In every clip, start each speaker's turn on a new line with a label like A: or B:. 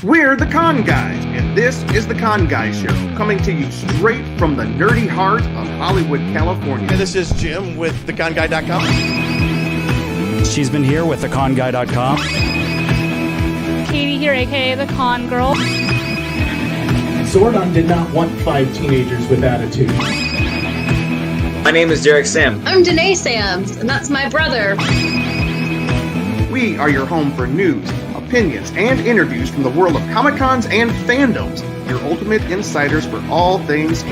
A: We're the Con Guys, and this is the Con Guy Show, coming to you straight from the nerdy heart of Hollywood, California.
B: And this is Jim with theconguy.com.
C: She's been here with theconguy.com.
D: Katie here, aka the Con Girl.
E: Zordon did not want 5 teenagers with attitude.
F: My name is Derek Sam.
G: I'm Danae Sams, and that's my brother.
A: We are your home for news, opinions, and interviews from the world of Comic-Cons and fandoms. Your ultimate insiders for all things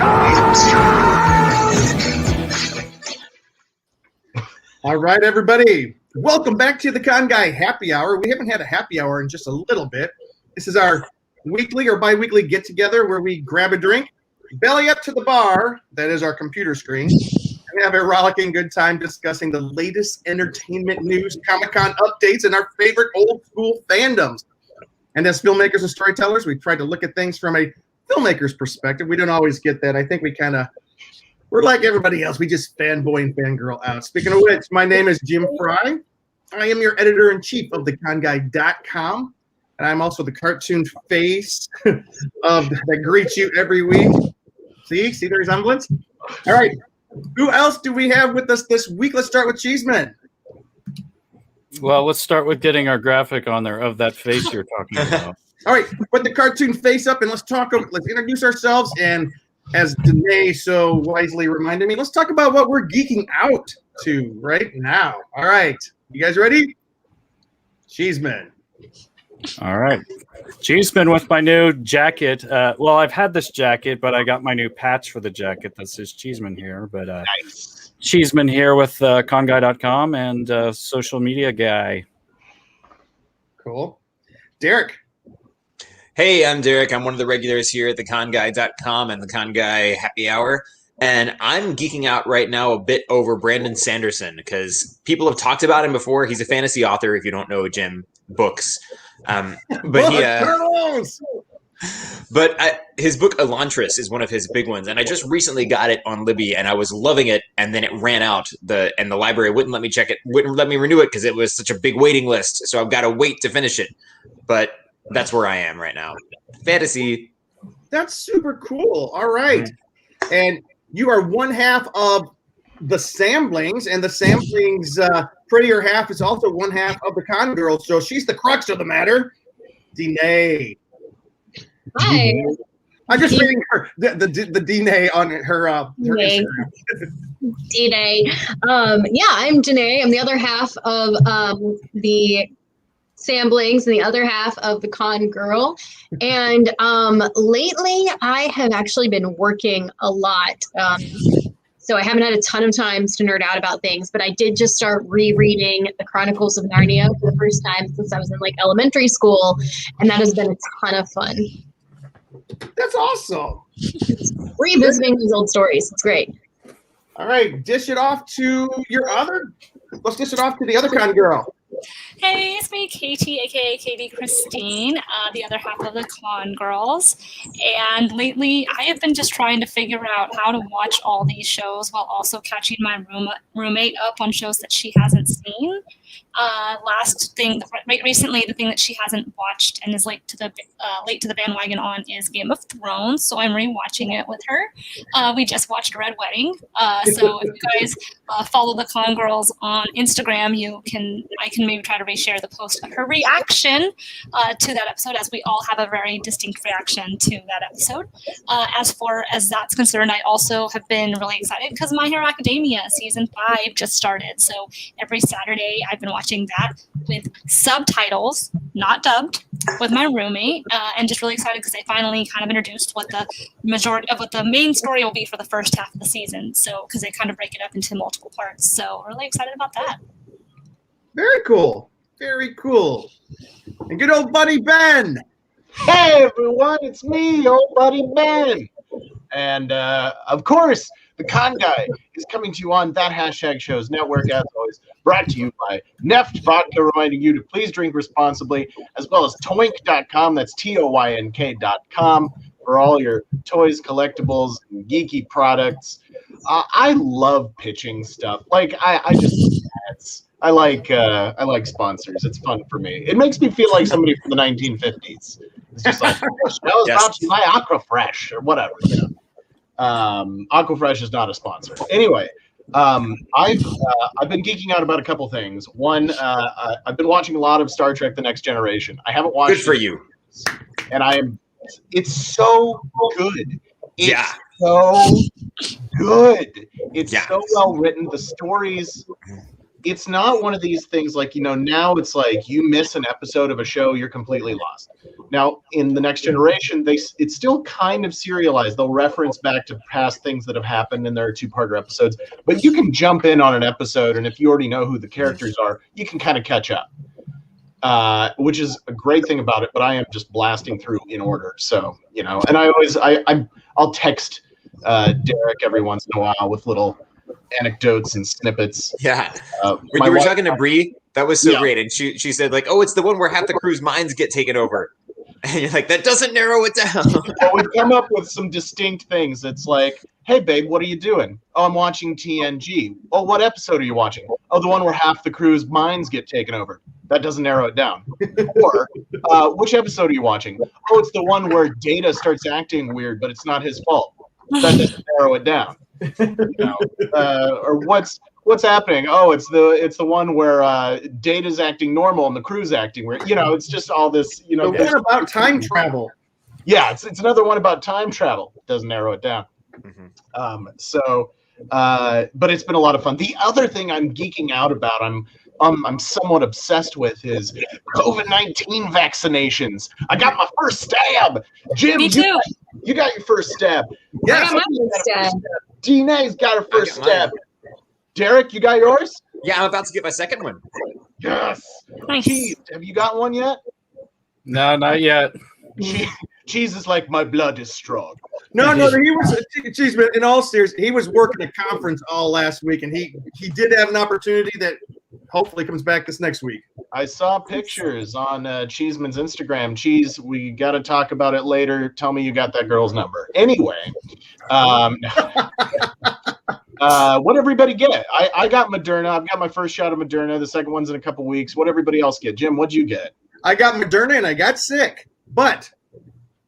A: All right, everybody. Welcome back to the Con Guy Happy Hour. We haven't had a happy hour in just a little bit. This is our weekly or bi-weekly get-together where we grab a drink, belly up to the bar, that is our computer screen, and have a rollicking good time discussing the latest entertainment news, Comic-Con updates, and our favorite old-school fandoms. And as filmmakers and storytellers, we try to look at things from a filmmaker's perspective. We don't always get that. I think we're like everybody else. We just fanboy and fangirl out. Speaking of which, my name is Jim Fry. I am your editor-in-chief of theconguy.com. And I'm also the cartoon face that greets you every week. See the resemblance? All right. Who else do we have with us this week? Let's start with Cheeseman.
C: Well, let's start with getting our graphic on there of that face you're talking about.
A: All right. Put the cartoon face up and let's introduce ourselves. And as Danae so wisely reminded me, let's talk about what we're geeking out to right now. All right. You guys ready? Cheeseman.
C: All right. Cheeseman with my new jacket. Well, I've had this jacket, but I got my new patch for the jacket that says Cheeseman here. But nice. Cheeseman here with conguy.com and social media guy.
A: Cool. Derek.
F: Hey, I'm Derek. I'm one of the regulars here at theconguy.com and the Con Guy Happy Hour. And I'm geeking out right now a bit over Brandon Sanderson because people have talked about him before. He's a fantasy author, if you don't know Jim, books. His book Elantris is one of his big ones, and I just recently got it on Libby, and I was loving it, and then it ran out. The library wouldn't let me check it, wouldn't let me renew it because it was such a big waiting list. So I've got to wait to finish it. But that's where I am right now. Fantasy.
A: That's super cool. All right, and you are one half of the Samblings, and the Samblings' prettier half is also one half of the Con Girls. So she's the crux of the matter. Danae.
G: Hi.
A: I'm just reading her the Danae on her Instagram.
G: Danae. I'm Danae. I'm the other half of the Samblings and the other half of the Con Girl. And lately I have actually been working a lot. So I haven't had a ton of times to nerd out about things, but I did just start rereading The Chronicles of Narnia for the first time since I was in elementary school, and that has been a ton of fun.
A: That's awesome.
G: Revisiting these old stories. It's great.
A: All right, let's dish it off to the other Con Girl.
D: Hey, it's me, Katie, aka Katie Christine, the other half of the Con Girls. And lately, I have been just trying to figure out how to watch all these shows while also catching my roommate up on shows that she hasn't seen. Recently, the thing that she hasn't watched and is late to the bandwagon on is Game of Thrones. So I'm rewatching it with her. We just watched Red Wedding. So if you guys follow the Con Girls on Instagram, I can maybe try to reshare the post of her reaction to that episode, as we all have a very distinct reaction to that episode. As far as that's concerned, I also have been really excited because My Hero Academia season 5 just started. So every Saturday I've been watching that with subtitles, not dubbed, with my roommate, and just really excited because they finally kind of introduced what the majority of what the main story will be for the first half of the season. So because they kind of break it up into multiple parts. So really excited about that.
A: Very cool. Very cool. And good old buddy Ben.
H: Hey everyone, it's me, old buddy Ben. And of course, the Con Guy is coming to you on That Hashtag Show's network, as always, brought to you by Neft Vodka, reminding you to please drink responsibly, as well as toynk.com, that's TOYNK.com, for all your toys, collectibles, and geeky products. I love pitching stuff. I just ads I like sponsors. It's fun for me. It makes me feel like somebody from the 1950s. It's just like, "Show's brought to you by Aquafresh," or whatever. You know? Aquafresh is not a sponsor. Anyway, I've been geeking out about a couple things. One, I've been watching a lot of Star Trek: The Next Generation. I haven't watched.
F: Good for you.
H: And it's so good.
F: Yeah.
H: So good. It's
F: Yeah.
H: so well written. The stories. It's not one of these things like, now it's like you miss an episode of a show, you're completely lost. Now, in The Next Generation, it's still kind of serialized. They'll reference back to past things that have happened, and there are two-parter episodes. But you can jump in on an episode, and if you already know who the characters are, you can kind of catch up, which is a great thing about it. But I am just blasting through in order. So, and I'll text Derek every once in a while with little anecdotes and snippets.
F: Yeah. When you were talking to Bree, that was so great. And she said, like, oh, it's the one where half the crew's minds get taken over. And you're like, that doesn't narrow it down.
H: Well, we've come up with some distinct things. It's like, hey, babe, what are you doing? Oh, I'm watching TNG. Oh, what episode are you watching? Oh, the one where half the crew's minds get taken over. That doesn't narrow it down. Or, which episode are you watching? Oh, it's the one where Data starts acting weird, but it's not his fault. That doesn't narrow it down. Or what's happening? Oh, it's the one where Data's acting normal and the crew's acting weird. It's just all this.
A: The one about time travel.
H: Yeah, it's another one about time travel. Doesn't narrow it down.
F: Mm-hmm.
H: But it's been a lot of fun. The other thing I'm geeking out about, I'm somewhat obsessed with, is COVID-19 vaccinations. I got my first stab. Jim,
D: Me too.
H: You got your first stab.
G: I got my first stab.
H: Dinae's got her first stab. Derek, you got yours?
F: Yeah, I'm about to get my second one.
H: Yes.
D: Nice.
H: Cheese, have you got one yet?
C: No, not yet.
H: Cheese is like, my blood is strong.
A: No, he was. Geez, but in all seriousness, he was working a conference all last week, and he did have an opportunity that hopefully comes back this next week.
H: I saw pictures on Cheeseman's Instagram. Cheese, we got to talk about it later. Tell me you got that girl's number. Anyway, what everybody get? I got Moderna. I've got my first shot of Moderna. The second one's in a couple weeks. What everybody else get? Jim, what'd you get?
A: I got Moderna and I got sick, but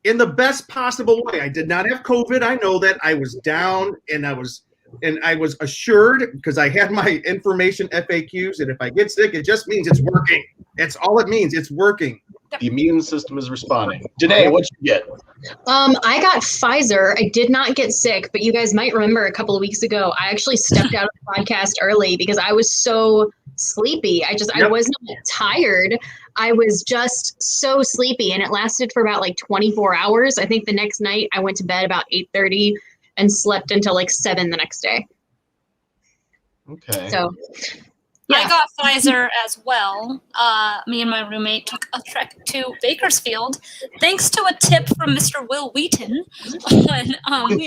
A: in the best possible way. I did not have COVID. I know that. I was down, and I was assured, because I had my information FAQs, and if I get sick, it just means it's working. That's all it means. It's working.
H: The immune system is responding. Janae, what'd you get?
G: I got Pfizer. I did not get sick, but you guys might remember a couple of weeks ago, I actually stepped out of the podcast early because I was so sleepy. I wasn't tired. I was just so sleepy, and it lasted for about like 24 hours. I think the next night I went to bed about 8:30 and slept until like 7 the next day.
H: Okay.
G: So
D: I got Pfizer as well. Me and my roommate took a trek to Bakersfield, thanks to a tip from Mr. Will Wheaton on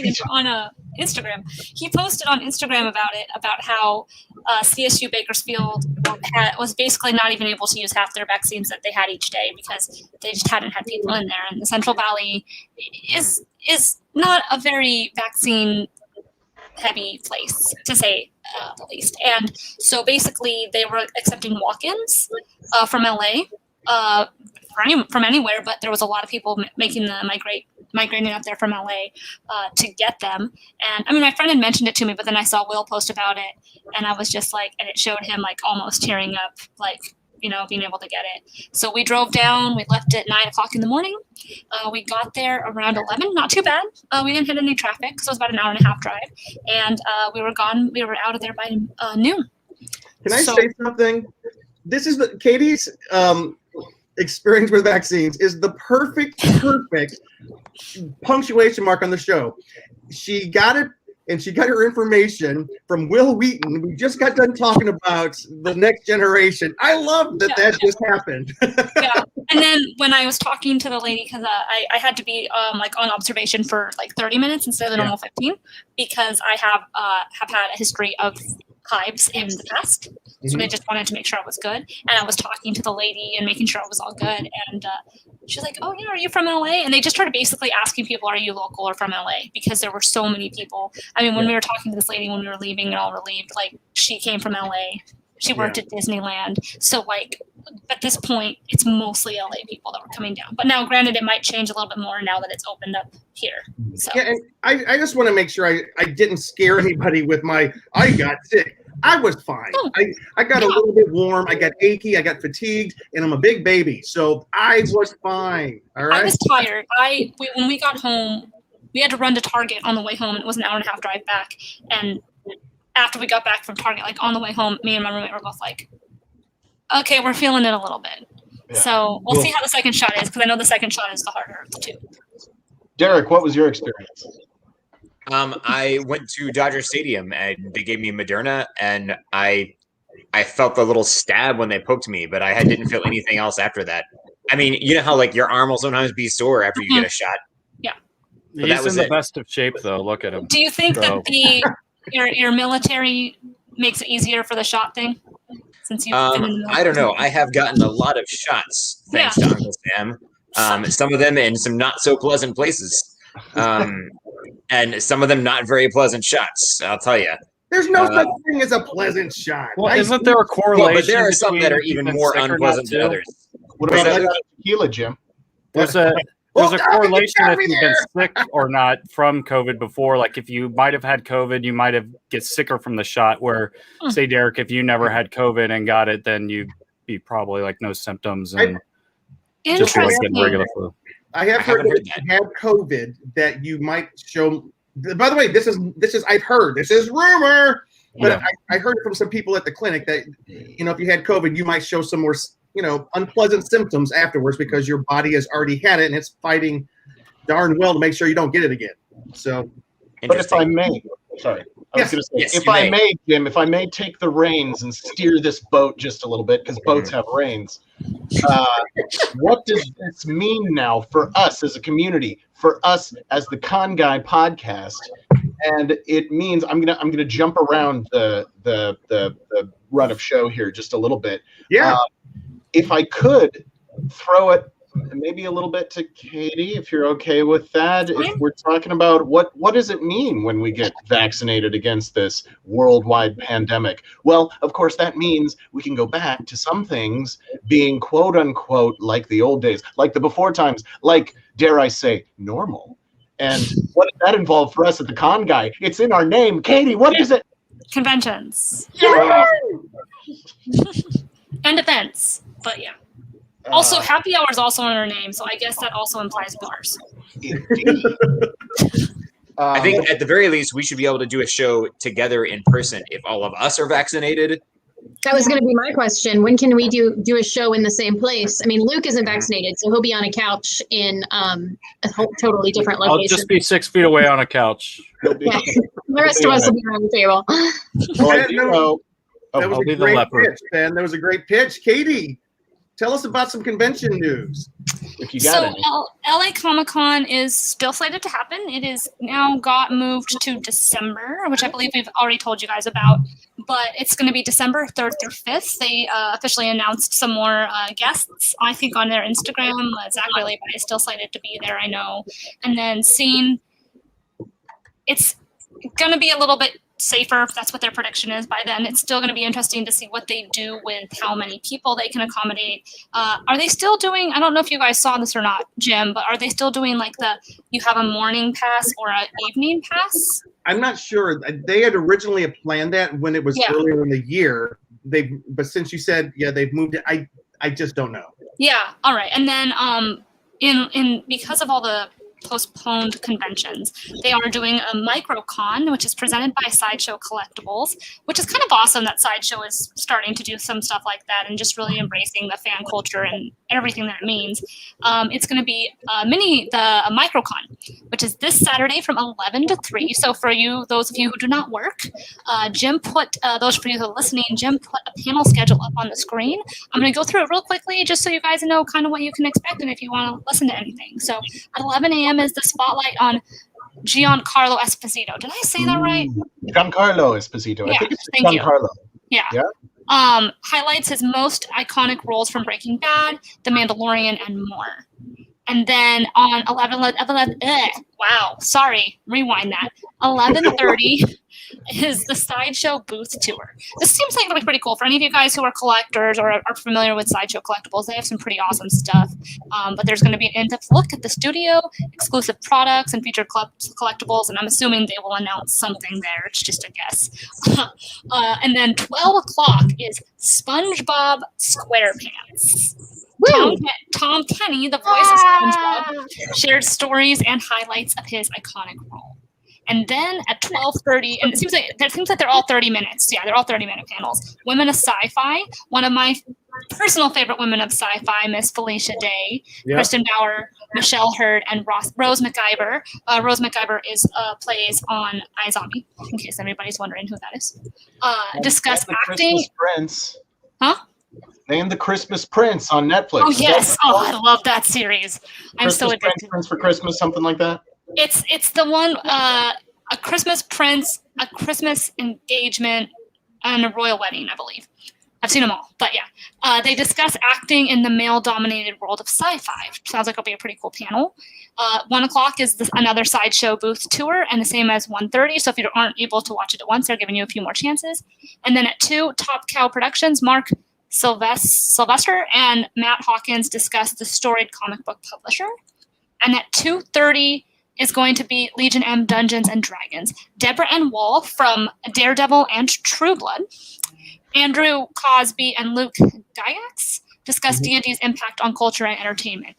D: Instagram. He posted on Instagram about how CSU Bakersfield was basically not even able to use half their vaccines that they had each day because they just hadn't had people in there. And the Central Valley is not a very vaccine heavy place, to say the least. And so basically they were accepting walk-ins from LA, from anywhere, but there was a lot of people making the migrating up there from LA to get them. And I mean, my friend had mentioned it to me, but then I saw Will post about it, and I was just like, and it showed him like almost tearing up, like, being able to get it. So we drove down. We left at 9:00 in the morning. We got there around 11. Not too bad. We didn't hit any traffic, so it was about an hour and a half drive. And we were gone. We were out of there by noon.
A: Can I say something? This is Katie's experience with vaccines is the perfect punctuation mark on the show. She got it. And she got her information from Will Wheaton. We just got done talking about the next generation. I love that just happened.
D: Yeah. And then when I was talking to the lady, because I had to be like on observation for like 30 minutes instead of the normal 15, because I have had a history of hives in the past. So they just wanted to make sure I was good. And I was talking to the lady and making sure I was all good. And she's like, oh, yeah, are you from LA? And they just started basically asking people, are you local or from LA? Because there were so many people. I mean, when we were talking to this lady when we were leaving and all relieved, like, she came from LA She worked at Disneyland. So like at this point, it's mostly LA people that were coming down. But now, granted, it might change a little bit more now that it's opened up here. So.
A: Yeah, and I just want to make sure I didn't scare anybody with I got sick. I was fine.
D: Oh.
A: I got a little bit warm. I got achy. I got fatigued, and I'm a big baby, so I was fine. All right.
D: I was tired. When we got home, we had to run to Target on the way home, and it was an hour and a half drive back. And after we got back from Target, like on the way home, me and my roommate were both like, "Okay, we're feeling it a little bit." Yeah. So we'll see how the second shot is, because I know the second shot is the harder of the two.
H: Derek, what was your experience?
F: I went to Dodger Stadium and they gave me Moderna, and I felt the little stab when they poked me, but I didn't feel anything else after that. I mean, you know how like your arm will sometimes be sore after you get a shot.
D: Yeah,
F: but
C: he's in the best of shape though. Look at him.
D: Do you think that your military makes it easier for the shot thing? Since you've been in the military?
F: I don't know. I have gotten a lot of shots thanks to Uncle Sam. Some of them in some not so pleasant places. And some of them not very pleasant shots, I'll tell you.
A: There's no such thing as a pleasant shot.
C: Well, isn't there a correlation?
F: But there are some that are even more unpleasant than others.
H: What about tequila, Jim?
C: There's a correlation if you've been sick or not from COVID before. Like if you might have had COVID, you might have get sicker from the shot. Where, say, Derek, if you never had COVID and got it, then you'd be probably like no symptoms and just like getting regular flu.
A: I have heard that if you had COVID that you might show. By the way, this is I've heard. This is rumor, but I heard from some people at the clinic that if you had COVID, you might show some more unpleasant symptoms afterwards because your body has already had it and it's fighting darn well to make sure you don't get it again. So,
H: but if I may, sorry. I was going to say, if I may, Jim, if I may take the reins and steer this boat just a little bit, because boats have reins. What does this mean now for us as a community, for us as the Con Guy podcast? And it means I'm gonna jump around the run of show here just a little bit.
A: Yeah.
H: If I could throw it maybe a little bit to Katie, if you're okay with that. If we're talking about what does it mean when we get vaccinated against this worldwide pandemic? Well, of course, that means we can go back to some things being quote unquote like the old days, like the before times, like, dare I say, normal. And what does that involve for us at the Con Guy? It's in our name. Katie, what is it?
D: Conventions.
H: Yeah.
D: And events. But yeah. Also, happy hour is also in our name, so I guess that also implies bars.
F: I think at the very least, we should be able to do a show together in person if all of us are vaccinated.
G: That was going to be my question. When can we do a show in the same place? I mean, Luke isn't vaccinated, so he'll be on a couch in a totally different location.
C: I'll just be 6 feet away on a couch.
G: Yeah. The rest of us will be around the table.
A: That was a great pitch, Ben. That was a great pitch. Katie, tell us about some convention news, if you got any.
D: LA Comic-Con is still slated to happen. It is now got moved to December, which I believe we've already told you guys about. But it's going to be December 3rd through 5th. They officially announced some more guests, I think, on their Instagram. Zach Riley is still slated to be there, I know. And then it's going to be a little bit safer, if that's what their prediction is by then. It's still going to be interesting to see what they do with how many people they can accommodate. Are they still doing, I don't know if you guys saw this or not, Jim, but are they still doing like you have a morning pass or an evening pass?
A: I'm not sure. They had originally planned that when it was earlier in the year. But since you said, they've moved it, I just don't know.
D: Yeah. All right. And then in because of all the postponed conventions, they are doing a microcon, which is presented by Sideshow Collectibles, which is kind of awesome that Sideshow is starting to do some stuff like that and just really embracing the fan culture and everything that it means. It's going to be a microcon, which is this Saturday from 11 to 3. So for those of you who do not work, Jim put, those for you who are listening, Jim put a panel schedule up on the screen. I'm going to go through it real quickly just so you guys know kind of what you can expect and if you want to listen to anything. So at 11 a.m. is the spotlight on Giancarlo Esposito. Did I say that right?
H: Giancarlo Esposito.
D: Yeah,
H: I think it's
D: thank
H: Giancarlo.
D: You. Yeah. Highlights his most iconic roles from Breaking Bad, The Mandalorian, and more. And then on 11 wow, sorry, rewind that. 11:30, is the Sideshow Booth Tour. This seems like it'll be pretty cool for any of you guys who are collectors or are familiar with Sideshow collectibles. They have some pretty awesome stuff. But there's going to be an in-depth look at the studio, exclusive products, and featured collectibles. And I'm assuming they will announce something there. It's just a guess. And then 12 o'clock is SpongeBob SquarePants. Tom Kenny, the voice of SpongeBob, shared stories and highlights of his iconic role. And then at 12:30, and it seems like they're all 30 minutes. Yeah, they're all 30-minute panels. Women of Sci-Fi, one of my personal favorite women of sci-fi, Miss Felicia Day, Kristen Bauer, Michelle Hurd, and Rose McIver. Rose McIver plays on iZombie, in case anybody's wondering who that is. Discuss acting.
H: Prince.
D: Huh?
H: Name the Christmas Prince on Netflix.
D: Oh yes! Oh, I love that series. I'm so addicted.
H: Prince for Christmas, something like that.
D: It's the one, a Christmas Prince, a Christmas engagement, and a royal wedding, I believe. I've seen them all, but yeah. They discuss acting in the male-dominated world of sci-fi. Sounds like it'll be a pretty cool panel. 1 o'clock is another Sideshow Booth Tour, and the same as 1:30. So if you aren't able to watch it at once, they're giving you a few more chances. And then at 2, Top Cow Productions, Mark Sylvester and Matt Hawkins discuss the storied comic book publisher. And at 2:30 is going to be Legion M Dungeons and Dragons. Deborah N. Wall from Daredevil and True Blood. Andrew Cosby and Luke Gygax discuss D&D's impact on culture and entertainment.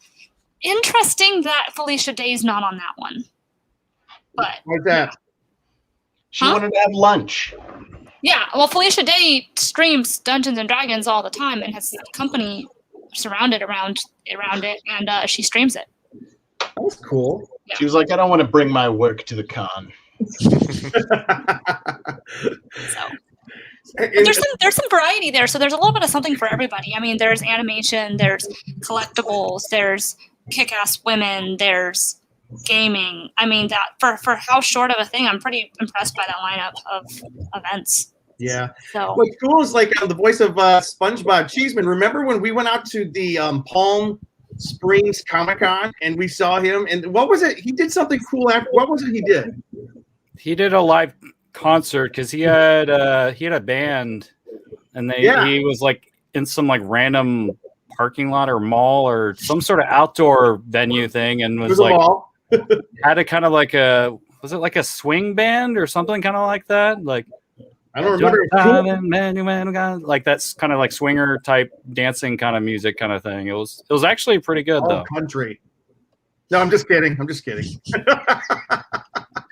D: Interesting that Felicia Day's not on that one. But
A: Why's that?
H: She wanted to have lunch.
D: Yeah, well, Felicia Day streams Dungeons and Dragons all the time and has a company surrounded around it, and she streams it.
A: That's cool.
D: Yeah.
H: She was like, I don't want to bring my work to the con.
D: So there's some variety there. So there's a little bit of something for everybody. I mean, there's animation, there's collectibles, there's kick-ass women, there's gaming. I mean, that for how short of a thing, I'm pretty impressed by that lineup of events.
A: Yeah.
D: So
A: What's cool is like the voice of SpongeBob Cheeseman. Remember when we went out to the Palm Springs Comic-Con and we saw him? And what was it? He did something cool after. What was it he did?
C: He did a live concert because he had a band, and he was like in some like random parking lot or mall or some sort of outdoor venue thing, and was like had a kind of like was it like a swing band or something kind of like that? Like
A: I don't remember.
C: Like that's kind of like swinger type dancing kind of music kind of thing. It was actually pretty good though.
A: Country. No, I'm just kidding.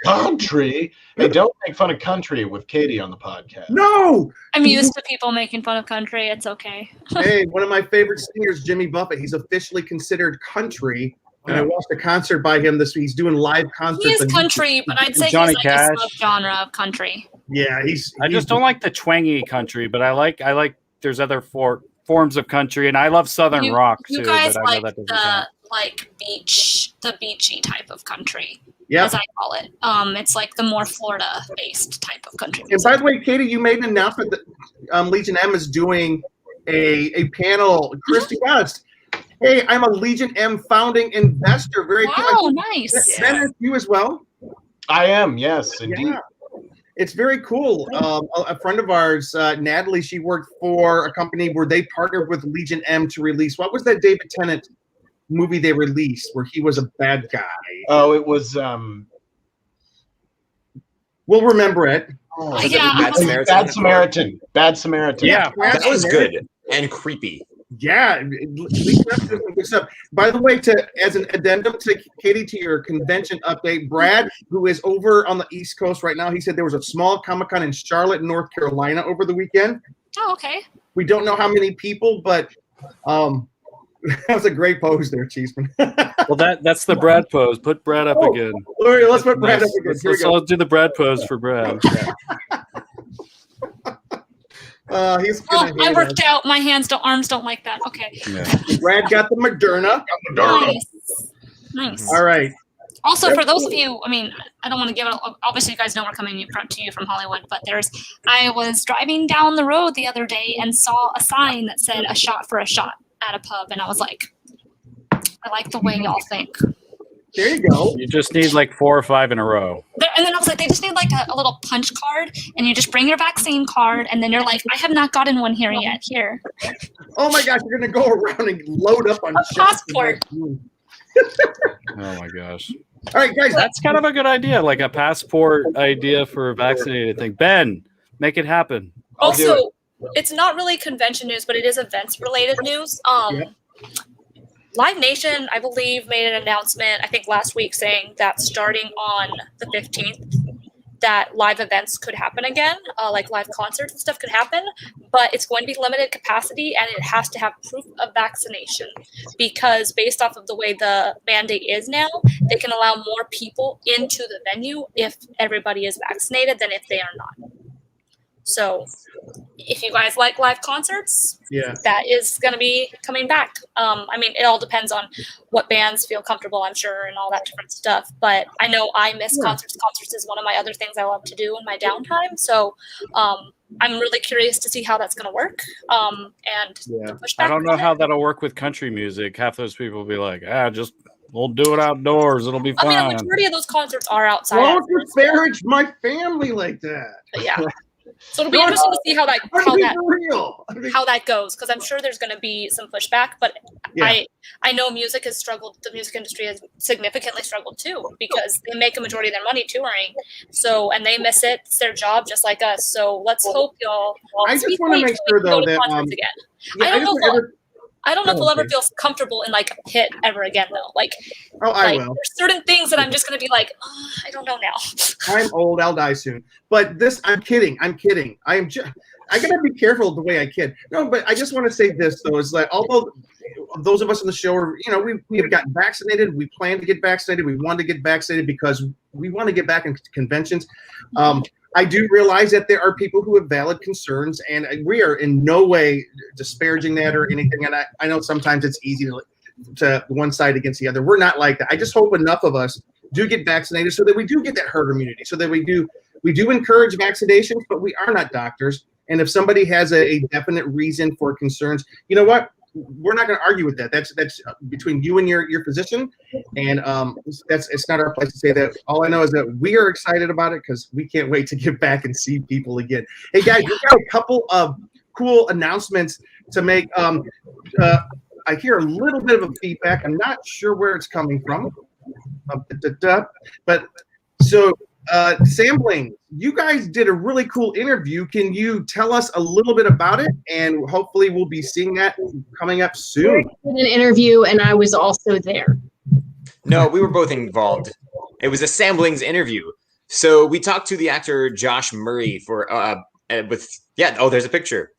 H: Country? Hey, don't make fun of country with Katie on the podcast.
A: No!
D: I'm used to people making fun of country. It's okay.
A: Hey, one of my favorite singers, Jimmy Buffett, he's officially considered country. And I watched a concert by him this week. He's doing live concerts.
D: He is country, but I'd say
C: Johnny
D: he's like
C: Cash.
D: a subgenre of country.
A: Yeah,
C: I just don't like the twangy country, but I like there's other forms of country, and I love Southern rock too.
D: You guys
C: but
D: like
C: I know that doesn't count.
D: the beachy type of country,
A: Yeah.
D: as I call it. It's like the more Florida-based type of country.
A: And by the way, Katie, you made an announcement that Legion M is doing a panel. Christy West. Hey, I'm a Legion M founding investor. Very cool.
D: Nice.
A: Ben, are you as well?
H: I am, yes, indeed.
A: Yeah. It's very cool. A friend of ours, Natalie, she worked for a company where they partnered with Legion M to release, what was that David Tennant movie they released where he was a bad guy?
H: Oh, it was
A: we'll remember it.
H: Bad Samaritan. Bad Samaritan.
C: Yeah,
F: that was good and creepy.
A: Yeah, Legion M does some good stuff. By the way, as an addendum to Katie, to your convention update, Brad, who is over on the East Coast right now, he said there was a small Comic-Con in Charlotte, North Carolina over the weekend.
D: Oh, okay.
A: We don't know how many people, but that was a great pose there, Cheeseman.
C: Well, that's the Brad pose. Put Brad up again.
A: All right, let's put Brad up again.
C: Let's all do the Brad pose for Brad.
D: I worked out. My arms don't like that. Okay.
C: Yeah.
A: Brad got the Moderna.
D: Nice.
A: All right.
D: Also, for those of you, I mean, I don't want to give it. Obviously, you guys know we're coming to you from Hollywood, but I was driving down the road the other day and saw a sign that said "a shot for a shot" at a pub, and I was like, I like the way y'all think.
A: There you go.
C: You just need like 4 or 5 in a row.
D: And then I was like, they just need like a little punch card, and you just bring your vaccine card, and then you're like, I have not gotten one here yet. Here.
A: Oh my gosh, you're gonna go around and load up on
D: A passport.
C: Oh my gosh.
A: All right, guys.
C: That's kind of a good idea, like a passport idea for a vaccinated thing. Ben, make it happen. I'll do it.
B: Also, it's not really convention news, but it is events related news. Live Nation, I believe, made an announcement, I think last week, saying that starting on the 15th, that live events could happen again, like live concerts and stuff could happen, but it's going to be limited capacity and it has to have proof of vaccination, because based off of the way the mandate is now, they can allow more people into the venue if everybody is vaccinated than if they are not. So if you guys like live concerts, that is going to be coming back. I mean, it all depends on what bands feel comfortable, I'm sure, and all that different stuff. But I know I miss concerts. Concerts is one of my other things I love to do in my downtime. So I'm really curious to see how that's going to work.
C: I don't know how that'll work with country music. Half those people will be like, we'll do it outdoors. It'll be fine.
B: I mean, the majority of those concerts are outside.
A: Don't disparage my family like that.
B: Yeah. So it'll be interesting to see how that goes, because I'm sure there's going to be some pushback. But I know music has struggled. The music industry has significantly struggled too, because they make a majority of their money touring. So, and they miss it. It's their job, just like us. So let's hope y'all.
A: I just want to make sure though that
B: I don't know if we'll ever feel comfortable in like a pit ever again though. Like,
A: I will.
B: There's certain things that I'm just going to be like, I don't know now.
A: I'm old. I'll die soon. But this, I'm kidding. I gotta be careful the way I kid. No, but I just want to say this though, is like, although those of us in the show are, we have gotten vaccinated. We plan to get vaccinated. We want to get vaccinated because we want to get back into conventions. I do realize that there are people who have valid concerns, and we are in no way disparaging that or anything. And I know sometimes it's easy to one side against the other. We're not like that. I just hope enough of us do get vaccinated so that we do get that herd immunity, so that we do encourage vaccinations, but we are not doctors. And if somebody has a definite reason for concerns, you know what? We're not going to argue with that. That's between you and your physician, and it's not our place to say that. All I know is that we are excited about it because we can't wait to get back and see people again. Hey guys, we've got a couple of cool announcements to make. I hear a little bit of a feedback. I'm not sure where it's coming from, but so. Sampling, you guys did a really cool interview. Can you tell us a little bit about it? And hopefully we'll be seeing that coming up soon.
G: I did an interview and I was also there.
F: No, we were both involved. It was a Samblings interview. So we talked to the actor Josh Murray there's a picture.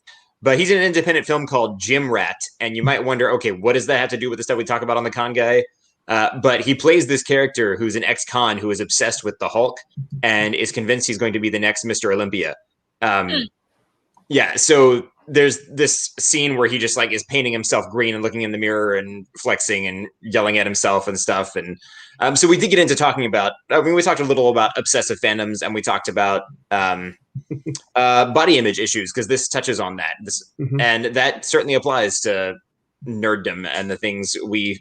F: But he's in an independent film called Gym Rat. And you might wonder, okay, what does that have to do with the stuff we talk about on the Con Guy? But he plays this character who's an ex-con who is obsessed with the Hulk and is convinced he's going to be the next Mr. Olympia. So there's this scene where he just like is painting himself green and looking in the mirror and flexing and yelling at himself and stuff. And so we did get into talking about, we talked a little about obsessive fandoms, and we talked about body image issues, because this touches on that. And that certainly applies to nerddom and the things we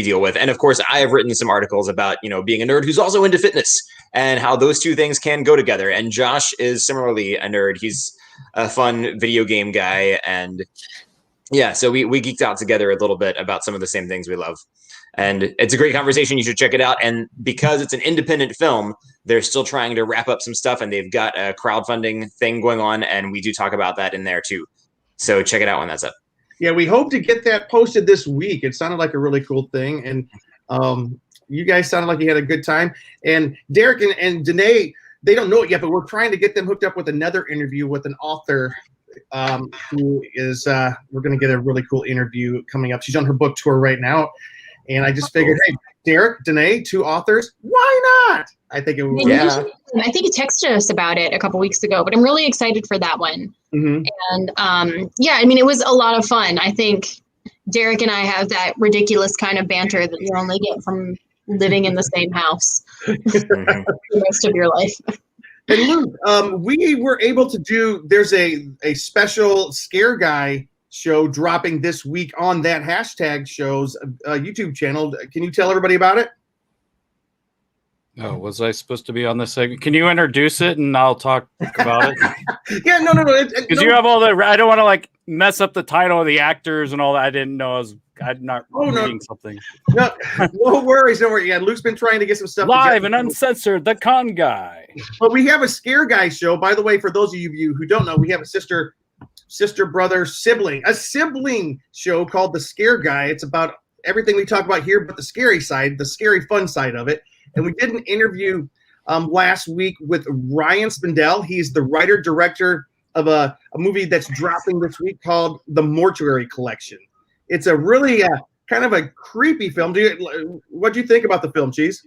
F: deal with. And of course, I have written some articles about, being a nerd who's also into fitness and how those two things can go together. And Josh is similarly a nerd. He's a fun video game guy. And so we geeked out together a little bit about some of the same things we love. And it's a great conversation. You should check it out. And because it's an independent film, they're still trying to wrap up some stuff, and they've got a crowdfunding thing going on. And we do talk about that in there too. So check it out when that's up.
A: Yeah, we hope to get that posted this week. It sounded like a really cool thing. And you guys sounded like you had a good time. And Derek and Danae, they don't know it yet, but we're trying to get them hooked up with another interview with an author who is, we're going to get a really cool interview coming up. She's on her book tour right now. And I just figured, hey, Derek, Danae, 2 authors, why not? I think it would.
G: Yeah. I think you texted us about it a couple weeks ago, but I'm really excited for that one. Mm-hmm. And it was a lot of fun. I think Derek and I have that ridiculous kind of banter that you only get from living in the same house the rest of your life.
A: And Luke, we were able to do, there's a special Scare Guy show dropping this week on that hashtag show's YouTube channel. Can you tell everybody about it?
C: Oh, was I supposed to be on this segment? Can you introduce it and I'll talk about it?
A: Yeah, no.
C: Because you have all the. I don't want to like mess up the title of the actors and all that. I didn't know I'm not reading something.
A: No worries. Yeah, Luke's been trying to get some stuff
C: live
A: together.
C: and uncensored. The Con Guy.
A: But we have a Scare Guy show. By the way, for those of you who don't know, we have a sister, brother, sibling show called The Scare Guy. It's about everything we talk about here, but the scary side, the scary fun side of it. And we did an interview last week with Ryan Spindell. He's the writer-director of a movie that's dropping this week called The Mortuary Collection. It's a really kind of a creepy film. What do you think about the film, Cheese?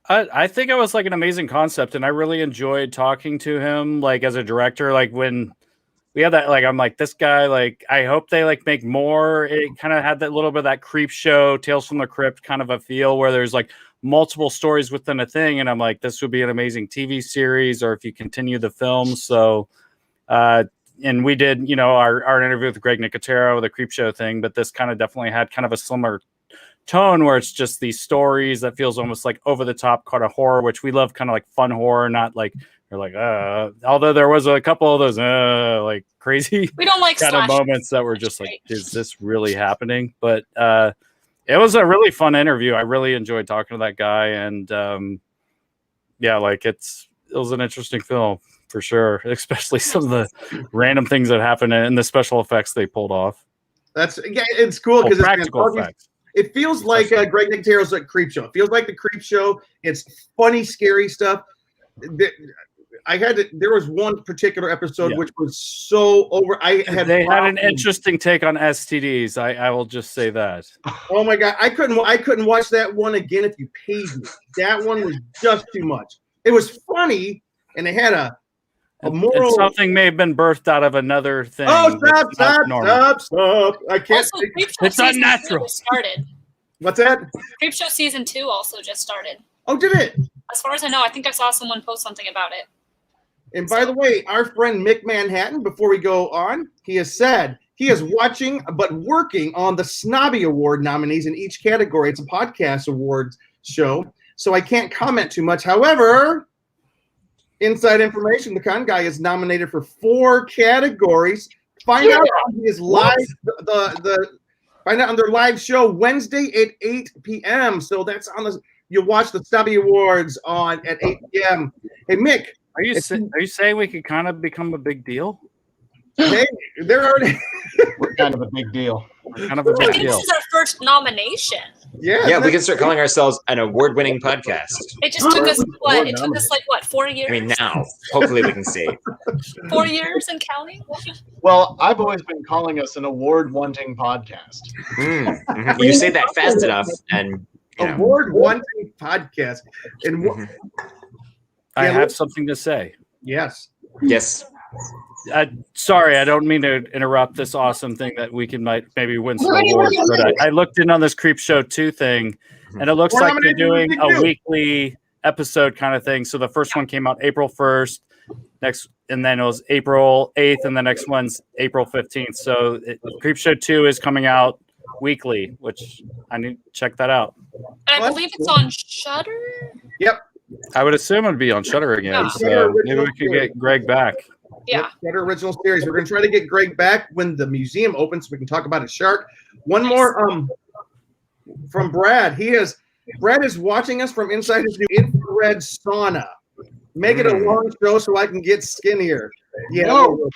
C: I think it was like an amazing concept, and I really enjoyed talking to him, like as a director. Like when we had that, like I'm like, this guy, like I hope they like make more. It kind of had that little bit of that creep show, Tales from the Crypt kind of a feel where there's like multiple stories within a thing, and I'm like, this would be an amazing TV series, or if you continue the film. So, and we did, our interview with Greg Nicotero, the creep show thing, but this kind of definitely had kind of a similar tone where it's just these stories that feels almost like over the top kind of horror, which we love, kind of like fun horror, not like you're like, although there was a couple of those like crazy
B: We don't like
C: kind of
B: slasher.
C: moments that were just like, is this really happening? But it was a really fun interview. I really enjoyed talking to that guy, and it was an interesting film for sure, especially some of the random things that happened and the special effects they pulled off.
A: It's cool because
C: practical effects.
A: It feels like Greg Nicotero's like Creep Show. It feels like the Creep Show. It's funny, scary stuff. There was one particular episode which was so over. They
C: had an interesting take on STDs. I will just say that.
A: Oh my god, I couldn't watch that one again if you paid me. That one was just too much. It was funny, and it had a moral.
C: And something may have been birthed out of another thing.
A: Oh, stop! I can't.
B: Also,
C: it's unnatural.
B: Started.
A: What's that?
B: Creep Show season 2 also just started.
A: Oh, did it?
B: As far as I know, I think I saw someone post something about it.
A: And by the way, our friend Mick Manhattan, before we go on, he has said he is watching but working on the Snobby Award nominees in each category. It's a podcast awards show, so I can't comment too much. However, inside information, the Con Guy is nominated for 4 categories. Find out on his live find out on their live show Wednesday at 8 p.m. So that's on the. You'll watch the Snobby Awards at 8 p.m. Hey Mick.
C: Are you saying we could kind of become a big deal?
A: Hey, they're already.
H: We're kind of a big deal.
B: I think this is our first nomination.
F: Yeah, we can start calling ourselves an award-winning podcast.
B: It just took us what? It took us 4 years.
F: I mean, now hopefully we can see
B: 4 years and counting.
H: Well, I've always been calling us an award-wanting podcast.
F: Mm-hmm. You say that fast enough, and
A: award-wanting podcast. And
C: I have something to say.
A: Yes.
C: Sorry, I don't mean to interrupt this awesome thing that we can maybe win some awards. But I looked in on this Creep Show 2 thing, and it looks like they're doing a weekly episode kind of thing. So the first one came out April 1st, and then it was April 8th, and the next one's April 15th. So Creep Show 2 is coming out weekly, which I need to check that out.
B: And I believe it's on Shudder.
A: Yep.
C: I would assume it'd be on Shudder again. So maybe we could get Greg back.
B: Yeah.
A: Shudder original series. We're going to try to get Greg back when the museum opens so we can talk about it. Shark. One more from Brad. Brad is watching us from inside his new infrared sauna. Make it a long show so I can get skinnier. Yeah.
H: No,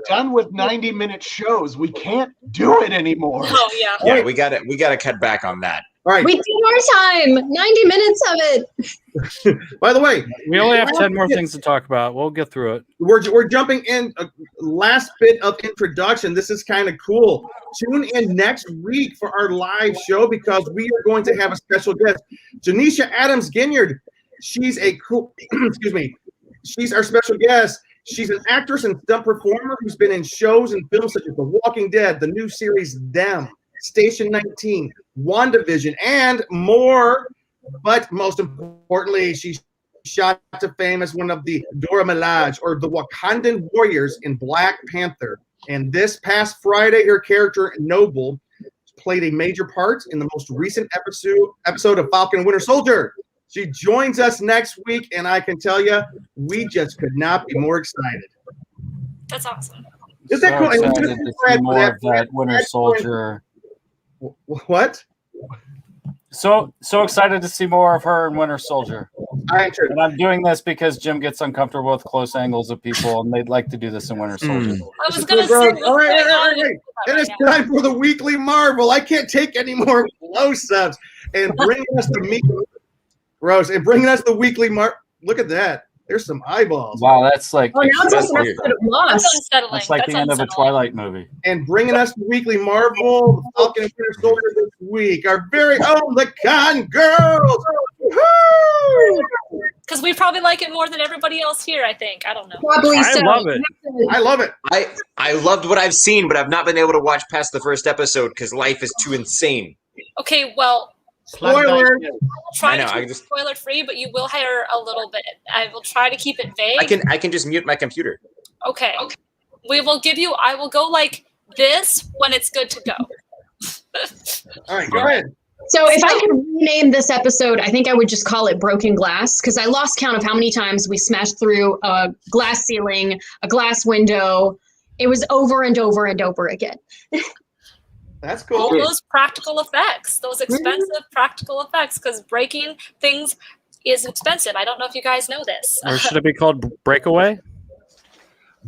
H: done with 90-minute shows. We can't do it anymore.
B: Oh yeah.
F: Yeah, we got to cut back on that.
A: All right.
G: We did our time. 90 minutes of it.
A: By the way,
C: we only have 10 more things to talk about. We'll get through it.
A: We're jumping in last bit of introduction. This is kind of cool. Tune in next week for our live show because we are going to have a special guest, Janisha Adams Ginyard. She's a cool. Excuse me. She's our special guest. She's an actress and stunt performer who's been in shows and films such as The Walking Dead, the new series Them, Station 19, WandaVision, and more. But most importantly, she shot to fame as one of the Dora Milaje, or the Wakandan warriors in Black Panther. And this past Friday, her character Noble played a major part in the most recent episode of Falcon and Winter Soldier. She joins us next week, and I can tell you, we just could not be more excited.
B: That's awesome.
A: Is
C: So
A: that cool?
C: excited to see more of that Winter Soldier.
A: What?
C: So excited to see more of her in Winter Soldier. And I'm doing this because Jim gets uncomfortable with close angles of people, and they'd like to do this in Winter Soldier.
B: I was going to say,
A: all right. And it's time for the weekly Marvel. I can't take any more close-ups. And bringing us the Rose, and bringing us the weekly Look at that. There's some eyeballs.
C: Wow, that's like
G: Oh, now it's also an episode of Lost.
B: That's unsettling.
C: that's like the end of a Twilight movie.
A: And bringing us the weekly Marvel, the Falcon and Winter Soldier this week, our very own the Con Girls.
B: Because we probably like it more than everybody else here, I think. I don't know.
G: Probably
C: I
G: so.
C: love it.
A: I love it.
F: I loved what I've seen, but I've not been able to watch past the first episode because life is too insane.
B: Okay, well,
A: Spoiler.
B: I will try
F: I know,
B: to
F: I
B: keep it
F: just-
B: spoiler free, but you will hear a little bit. I will try to keep it vague.
F: I can just mute my computer.
B: Okay. I will go like this when it's good to go.
A: All right, go ahead.
G: So if I could rename this episode, I think I would just call it Broken Glass, because I lost count of how many times we smashed through a glass ceiling, a glass window. It was over and over and over again.
A: That's
B: All
A: cool.
B: those practical effects, those expensive practical effects, because breaking things is expensive. I don't know if you guys know this.
C: Or should it be called Breakaway?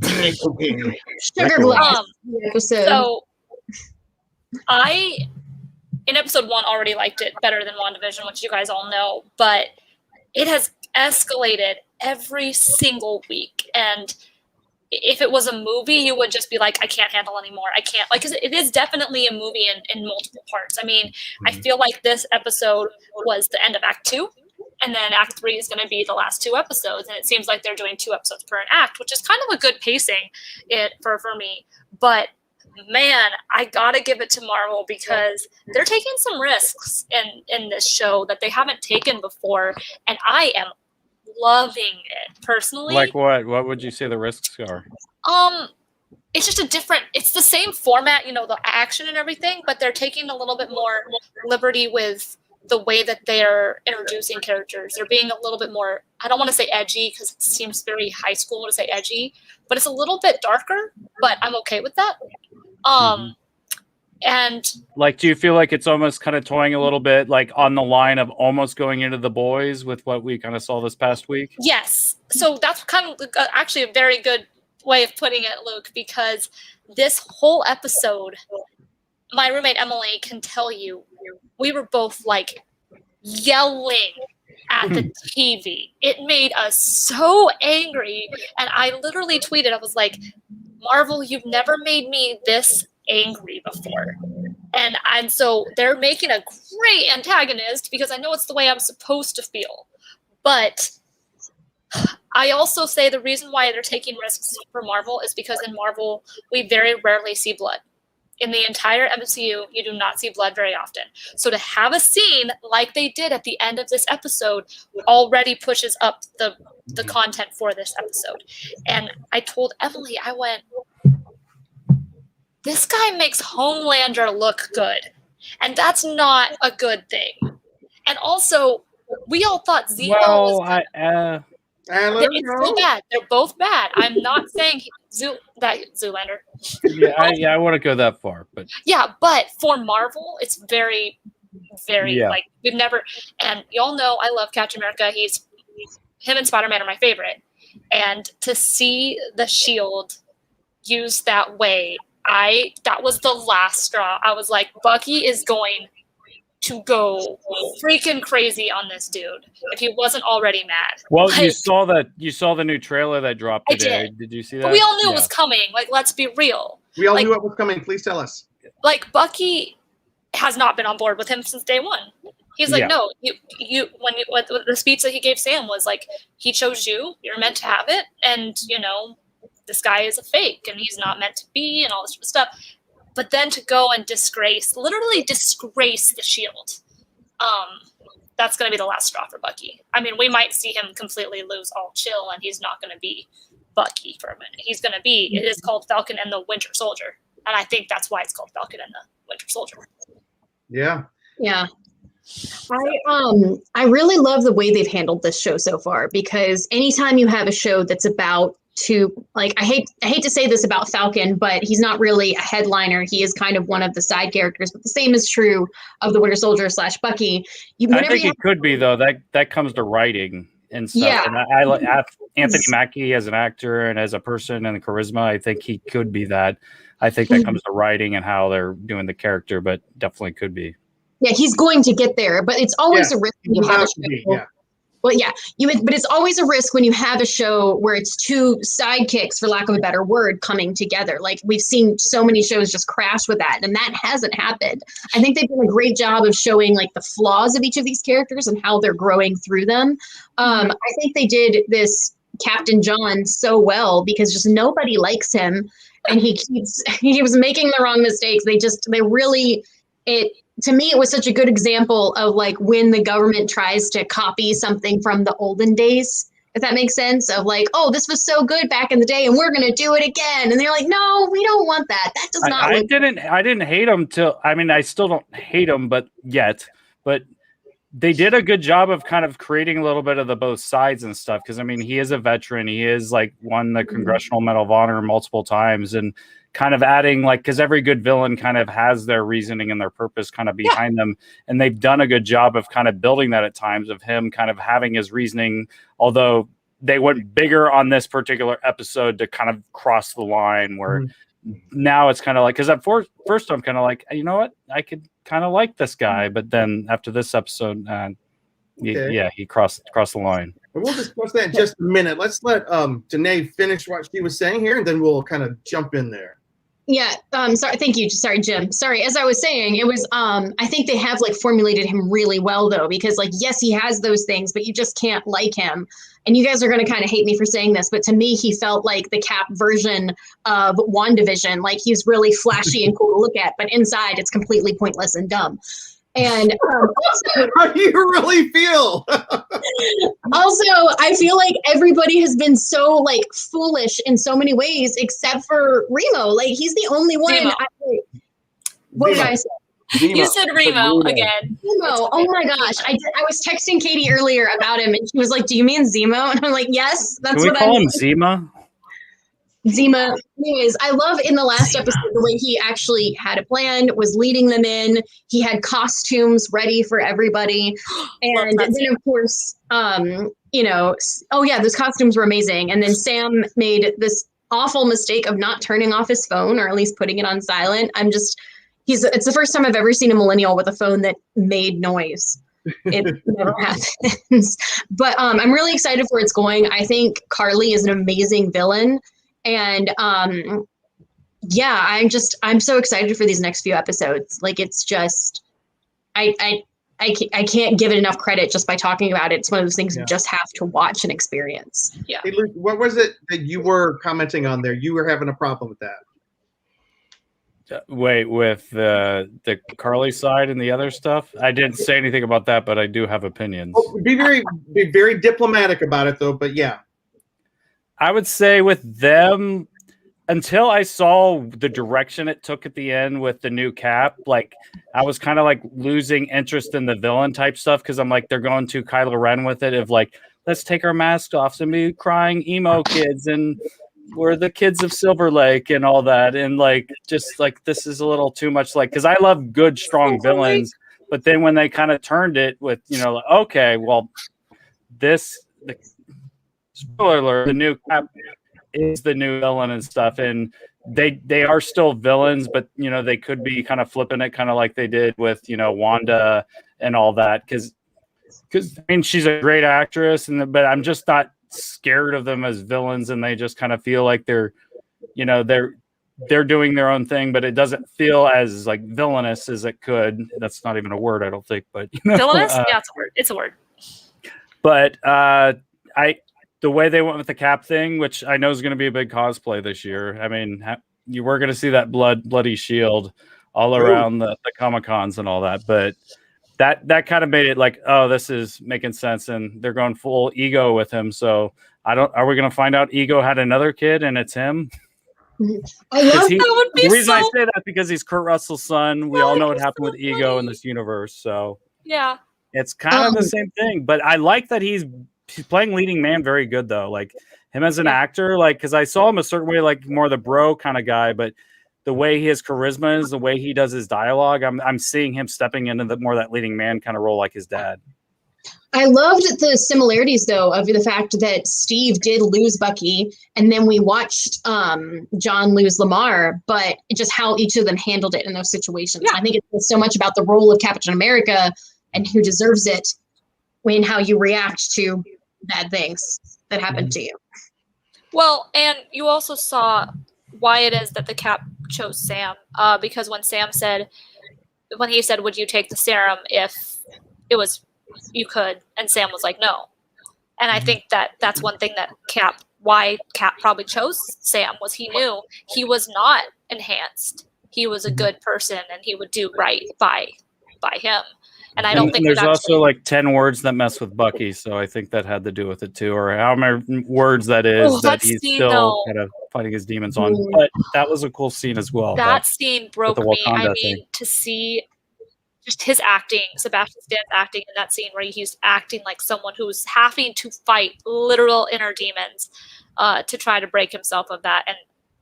G: Sugar glass episode.
B: So in episode 1 already liked it better than WandaVision, which you guys all know, but it has escalated every single week. And if it was a movie, you would just be like, I can't handle anymore. I can't, like, 'cause it is definitely a movie in multiple parts. I mean, I feel like this episode was the end of Act 2, and then Act 3 is going to be the last 2 episodes, and it seems like they're doing 2 episodes per an act, which is kind of a good pacing for me. But man, I gotta give it to Marvel because they're taking some risks in this show that they haven't taken before, and I am loving it personally.
C: Like what? What would you say the risks are?
B: It's just it's the same format, the action and everything, but they're taking a little bit more liberty with the way that they're introducing characters. They're being a little bit more, I don't want to say edgy because it seems very high school to say edgy, but it's a little bit darker, but I'm okay with that. And
C: like, do you feel like it's almost kind of toying a little bit like on the line of almost going into The Boys with what we kind of saw this past week?
B: yes, so that's kind of actually a very good way of putting it, Luke, because this whole episode, my roommate Emily can tell you, we were both like yelling at the TV. It made us so angry, and I literally tweeted, I was like, Marvel, you've never made me this angry before. And so they're making a great antagonist because I know it's the way I'm supposed to feel. But I also say the reason why they're taking risks for Marvel is because in Marvel, we very rarely see blood. In the entire MCU, you do not see blood very often. So to have a scene like they did at the end of this episode already pushes up the content for this episode. And I told Emily, I went, this guy makes Homelander look good. And that's not a good thing. And also, we all thought Zemo was good. It's so bad. They're both bad. I'm not saying Zoolander.
C: I wouldn't go that far, but
B: yeah, but for Marvel, it's very, very
C: Yeah.
B: like we've never. And y'all know I love Captain America. Him and Spider-Man are my favorite. And to see the Shield used that way, that was the last straw. I was like, Bucky is going to go freaking crazy on this dude if he wasn't already mad.
C: well,
B: Like,
C: you saw the new trailer that dropped
B: I
C: today.
B: did.
C: Did you see that?
B: but we all knew
C: Yeah.
B: it was coming. Like, let's be real.
A: We all
B: Like-
A: knew it was coming. Please tell us.
B: Like, Bucky has not been on board with him since day one. He's like,
C: Yeah.
B: no, when the speech that he gave Sam was like, he chose you. You're meant to have it, and this guy is a fake, and he's not meant to be, and all this stuff. But then to go and literally disgrace the Shield, that's going to be the last straw for Bucky. I mean, we might see him completely lose all chill, and he's not going to be Bucky for a minute. He's going to be, it is called Falcon and the Winter Soldier. And I think that's why it's called Falcon and the Winter Soldier.
A: Yeah.
G: Yeah. I really love the way they've handled this show so far, because anytime you have a show that's about to, like, I hate to say this about Falcon, but he's not really a headliner. He is kind of one of the side characters, but the same is true of the Winter Soldier / Bucky.
C: I think he could be, though. That comes to writing and stuff.
G: Yeah.
C: And I like Anthony Mackie as an actor and as a person and the charisma. I think he could be that. I think that comes to writing and how they're doing the character, but definitely could be.
G: Yeah, he's going to get there, but it's always a risk when you have a show. Well, yeah, but it's always a risk when you have a show where it's two sidekicks, for lack of a better word, coming together. Like, we've seen so many shows just crash with that, and that hasn't happened. I think they've done a great job of showing like the flaws of each of these characters and how they're growing through them. I think they did this Captain John so well, because just nobody likes him, and he was making the wrong mistakes. To me, it was such a good example of like when the government tries to copy something from the olden days, if that makes sense, of like, oh, this was so good back in the day and we're going to do it again. And they're like, no, we don't want that. That does not.
C: I didn't hate him I still don't hate him, but they did a good job of kind of creating a little bit of the both sides and stuff. Cause I mean, he is a veteran. He is like won the Congressional Medal of Honor multiple times, and kind of adding like, because every good villain kind of has their reasoning and their purpose kind of behind them, and they've done a good job of kind of building that at times, of him kind of having his reasoning, although they went bigger on this particular episode to kind of cross the line where now it's kind of like, because at first I'm kind of like, you know what, I could kind of like this guy, but then after this episode he crossed the line.
A: We'll discuss that in just a minute. Let's let Danae finish what she was saying here, and then we'll kind of jump in there.
G: Yeah. Sorry. Thank you. Sorry, Jim. Sorry. As I was saying, it was, I think they have like formulated him really well though, because like, yes, he has those things, but you just can't like him. And you guys are going to kind of hate me for saying this, but to me, he felt like the Cap version of WandaVision. Like, he's really flashy and cool to look at, but inside it's completely pointless and dumb. And
A: how do you really feel?
G: Also, I feel like everybody has been so like foolish in so many ways, except for Remo. Like, he's the only one. What did I say?
B: Zemo. You said Remo again.
G: Zemo. Oh my gosh. I was texting Katie earlier about him, and she was like, do you mean Zemo? And I'm like, yes, that's what I mean.
C: Can we call him Zema?
G: Zema. Anyways, I love in the last episode the way he actually had a plan, was leading them in. He had costumes ready for everybody. And then, of course, those costumes were amazing. And then Sam made this awful mistake of not turning off his phone, or at least putting it on silent. It's the first time I've ever seen a millennial with a phone that made noise. It never happens. But I'm really excited for where it's going. I think Carly is an amazing villain. And I'm so excited for these next few episodes. Like, it's just, I can't give it enough credit just by talking about it. It's one of those things you just have to watch and experience.
B: Yeah.
A: Hey, Luke, what was it that you were commenting on there? You were having a problem with that.
C: Wait, with the Carly side and the other stuff? I didn't say anything about that, but I do have opinions.
A: Be very diplomatic about it, though. But yeah.
C: I would say with them, until I saw the direction it took at the end with the new Cap, like, I was kind of like losing interest in the villain type stuff, because I'm like, they're going to Kylo Ren with it of like, let's take our masks off and be crying emo kids, and we're the kids of Silver Lake and all that, and like, just like, this is a little too much, like, because I love good strong villains, but then when they kind of turned it with, okay, well, spoiler alert, the new Cap is the new villain and stuff, and they are still villains, but they could be kind of flipping it, kind of like they did with Wanda and all that, because I mean, she's a great actress, but I'm just not scared of them as villains, and they just kind of feel like they're doing their own thing, but it doesn't feel as like villainous as it could. That's not even a word, I don't think, but
B: villainous, yeah, it's a word. It's a word.
C: But the way they went with the Cap thing, which I know is going to be a big cosplay this year. I mean, you were going to see that bloody shield all around the Comic-Cons and all that, but that kind of made it like, oh, this is making sense, and they're going full Ego with him. So are we going to find out Ego had another kid and it's him?
G: I love
B: that would be
C: the reason I say that because he's Kurt Russell's son. We all know what happened with Ego in this universe. So
B: Yeah.
C: It's kind of the same thing, but I like that he's playing leading man very good though. Like him as an actor, like because I saw him a certain way, like more the bro kind of guy, but the way his charisma is, the way he does his dialogue, I'm seeing him stepping into the more that leading man kind of role, like his dad.
G: I loved the similarities, though, of the fact that Steve did lose Bucky, and then we watched John lose Lamar, but just how each of them handled it in those situations.
B: Yeah.
G: I think it's so much about the role of Captain America and who deserves it when how you react to bad things that happen to you.
B: Well, and you also saw why it is that the Cap chose Sam, because when he said, would you take the serum if it was you could, and Sam was like no, and I think that's one thing that why Cap probably chose Sam was he knew he was not enhanced, he was a good person and he would do right by him, and I don't think
C: there's
B: actually,
C: also like 10 words that mess with Bucky, so I think that had to do with it too, or how many words that is that he's still kind of fighting his demons on. But that was a cool scene as well.
B: That scene broke me. I mean,
C: thing.
B: To see just his acting, Sebastian Stan's acting in that scene where he's acting like someone who's having to fight literal inner demons to try to break himself of that. And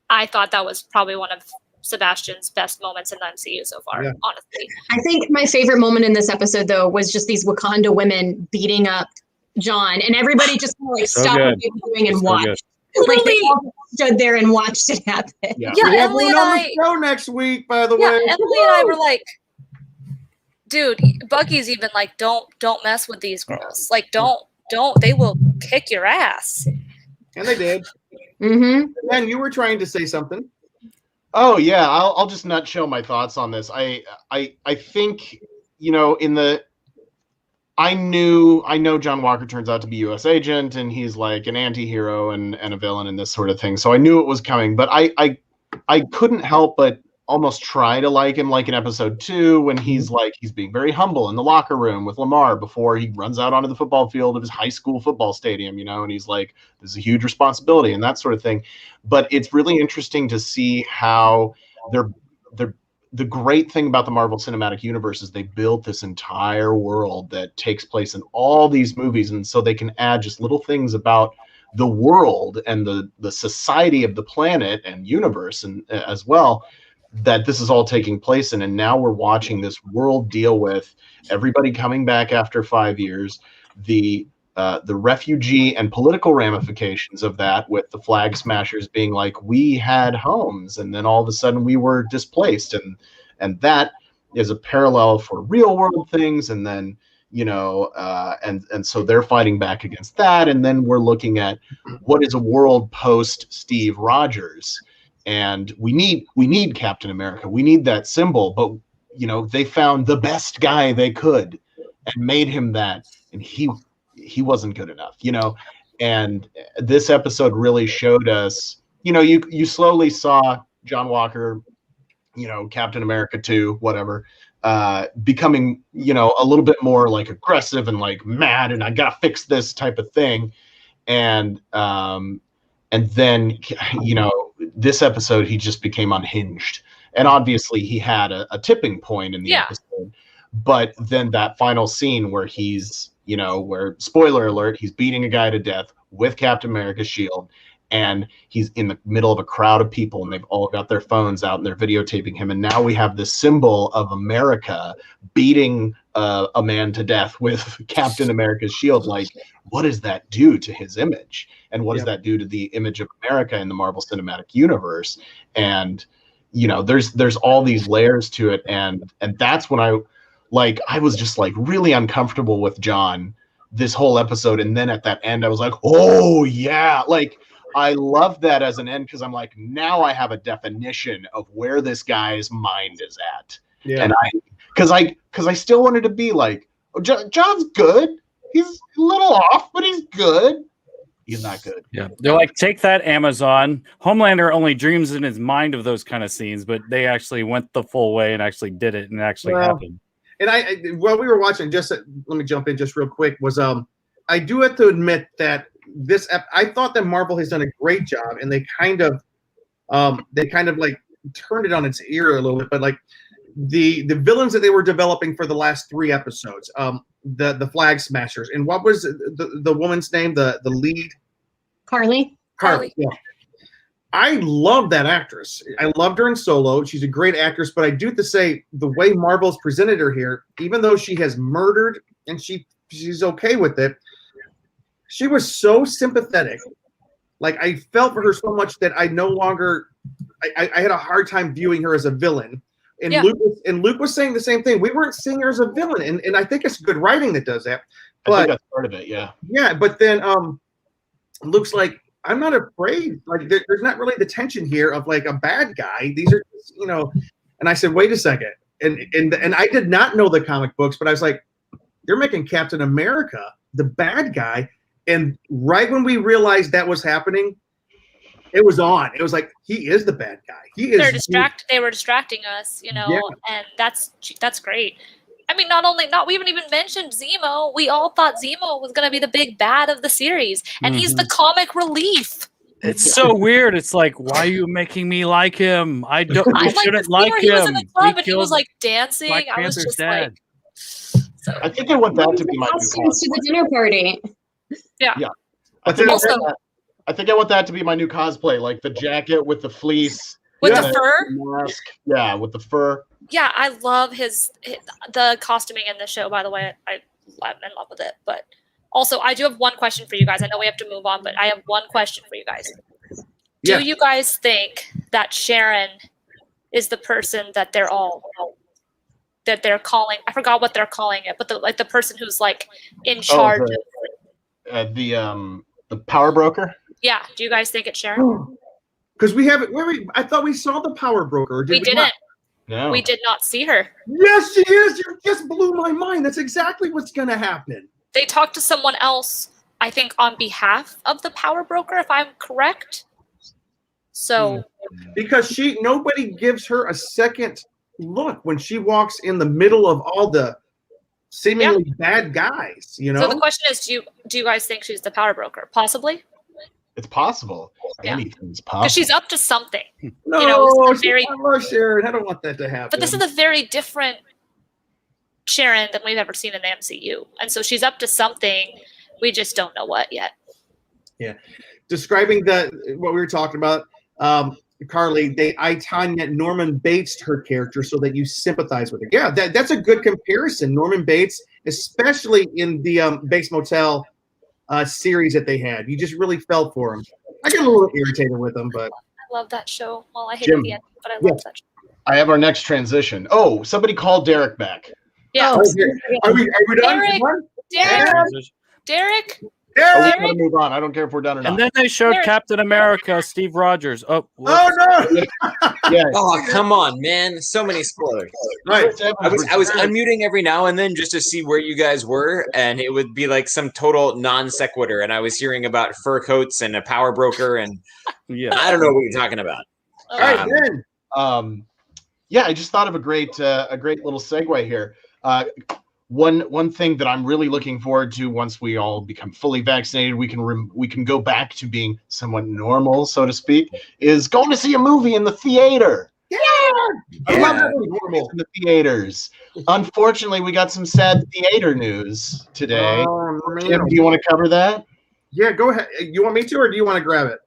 B: I thought that was probably one of Sebastian's best moments in the MCU so far, honestly.
G: I think my favorite moment in this episode, though, was just these Wakanda women beating up John, and everybody just kind of like stopped what they were doing and watched. Like they all stood there and watched it happen.
A: Yeah,
B: Emily and I
A: show next week, by the way.
B: Emily and I were like, dude, Bucky's even like, don't mess with these girls. Like, don't. They will kick your ass.
A: And they did.
G: Mm-hmm.
A: And you were trying to say something.
H: Oh yeah, I'll just nutshell my thoughts on this. I think, you know, I know John Walker turns out to be U.S. agent, and he's like an anti-hero and a villain and this sort of thing. So I knew it was coming, but I couldn't help but almost try to like him, like in episode 2 when he's being very humble in the locker room with Lamar before he runs out onto the football field of his high school football stadium, you know, and he's like, this is a huge responsibility and that sort of thing. But it's really interesting to see how the great thing about the Marvel Cinematic Universe is they built this entire world that takes place in all these movies, and so they can add just little things about the world and the society of the planet and universe and as well, that this is all taking place in. And now we're watching this world deal with everybody coming back after 5 years, the refugee and political ramifications of that, with the flag smashers being like, we had homes and then all of a sudden we were displaced, and that is a parallel for real world things. And then, you know, and so they're fighting back against that. And then we're looking at what is a world post Steve Rogers. And we need Captain America. We need that symbol. But, you know, they found the best guy they could and made him that. And he wasn't good enough, you know. And this episode really showed us, you know, you slowly saw John Walker, you know, Captain America 2, whatever, becoming, you know, a little bit more like aggressive and like mad and I gotta fix this type of thing. And then, you know, this episode, he just became unhinged. And obviously he had a tipping point in the episode. But then that final scene where he's, you know, where, spoiler alert, he's beating a guy to death with Captain America's shield, and he's in the middle of a crowd of people and they've all got their phones out and they're videotaping him. And now we have this symbol of America beating a man to death with Captain America's shield. Like, what does that do to his image? And what does that do to the image of America in the Marvel Cinematic Universe? And, you know, there's all these layers to it. And that's when I was just like really uncomfortable with John this whole episode. And then at that end, I was like, oh yeah, like I love that as an end, because I'm like, now I have a definition of where this guy's mind is at. Yeah. And because I still wanted to be like, oh, John's good. He's a little off, but he's good. He's not good.
C: Yeah. They're like, take that, Amazon. Homelander only dreams in his mind of those kind of scenes, but they actually went the full way and actually did it and actually happened.
A: And while we were watching, just let me jump in just real quick, was I do have to admit that I thought that Marvel has done a great job, and they kind of like turned it on its ear a little bit, but like the villains that they were developing for the last 3 episodes, the Flag Smashers, and what was the woman's name, the lead?
G: Carly.
A: Yeah. I love that actress. I loved her in Solo. She's a great actress, but I do have to say the way Marvel's presented her here, even though she has murdered and she's okay with it, she was so sympathetic. Like, I felt for her so much that I no longer I had a hard time viewing her as a villain. And Luke was saying the same thing. We weren't seeing her as a villain, and I think it's good writing that does that. But
H: I think that's part of it, yeah.
A: Yeah, but then Luke's like, I'm not afraid. Like, there's not really the tension here of like a bad guy. These are, And I said, wait a second. And I did not know the comic books, but I was like, they're making Captain America the bad guy. And right when we realized that was happening, it was on. It was like, he is the bad guy. He is.
B: They were distracting us, and that's great. I mean, we haven't even mentioned Zemo. We all thought Zemo was going to be the big bad of the series, and he's the comic relief.
C: It's so weird. It's like, why are you making me like him? I shouldn't like him.
B: He was in the club and he was like dancing.
C: Black
B: I was
C: Panther's
B: just
C: dad.
B: like,
H: I think I want that to be my new
G: costumes to the dinner party.
B: Yeah.
H: I think I want that to be my new cosplay, like the jacket with the fleece.
B: With the fur?
H: Mask. Yeah, with the fur.
B: Yeah, I love the costuming in the show, by the way. I'm in love with it. But also, I do have one question for you guys. I know we have to move on, but I have one question for you guys. Do you guys think that Sharon is the person that they're calling? I forgot what they're calling it, but the person who's like in charge of
H: the power broker?
B: Yeah. Do you guys think it's Sharon?
A: Because we haven't. I thought we saw the power broker.
B: We didn't.
H: No.
B: We did not see her.
A: Yes, she is. You just blew my mind. That's exactly what's going to happen.
B: They talked to someone else, I think, on behalf of the power broker, if I'm correct. So.
A: Because nobody gives her a second look when she walks in the middle of all the seemingly bad guys. So
B: the question is, do you guys think she's the power broker? Possibly.
H: It's possible. Yeah. Anything's possible.
B: Because she's up to something.
A: No, Sharon. I don't want that to happen.
B: But this is a very different Sharon than we've ever seen in the MCU. And so she's up to something. We just don't know what yet.
A: Yeah. Describing what we were talking about, Carly, Tanya Norman Bates her character so that you sympathize with her. Yeah, that's a good comparison. Norman Bates, especially in the Bates Motel series that they had. You just really felt for him. I got a little irritated with him, but
B: I love that show. Well, I hated the end, but I love that show.
H: I have our next transition. Oh, somebody called Derek back.
B: Yeah.
A: Are we done?
B: Derek.
H: We gotta move on. I don't care if we're done or not.
C: And then they showed Captain America, Steve Rogers.
A: Oh no!
H: Yeah.
F: Oh, come on, man! So many spoilers.
A: Right.
F: I was unmuting every now and then just to see where you guys were, and it would be like some total non sequitur, and I was hearing about fur coats and a power broker, and I don't know what you're talking about.
A: All right, then.
H: I just thought of a great little segue here. One thing that I'm really looking forward to once we all become fully vaccinated, we can go back to being somewhat normal, so to speak, is going to see a movie in the theater.
A: Yeah.
H: I love normal in the theaters. Unfortunately, we got some sad theater news today. Tim, do you want to cover that?
A: Yeah, go ahead. You want me to, or do you want to grab it?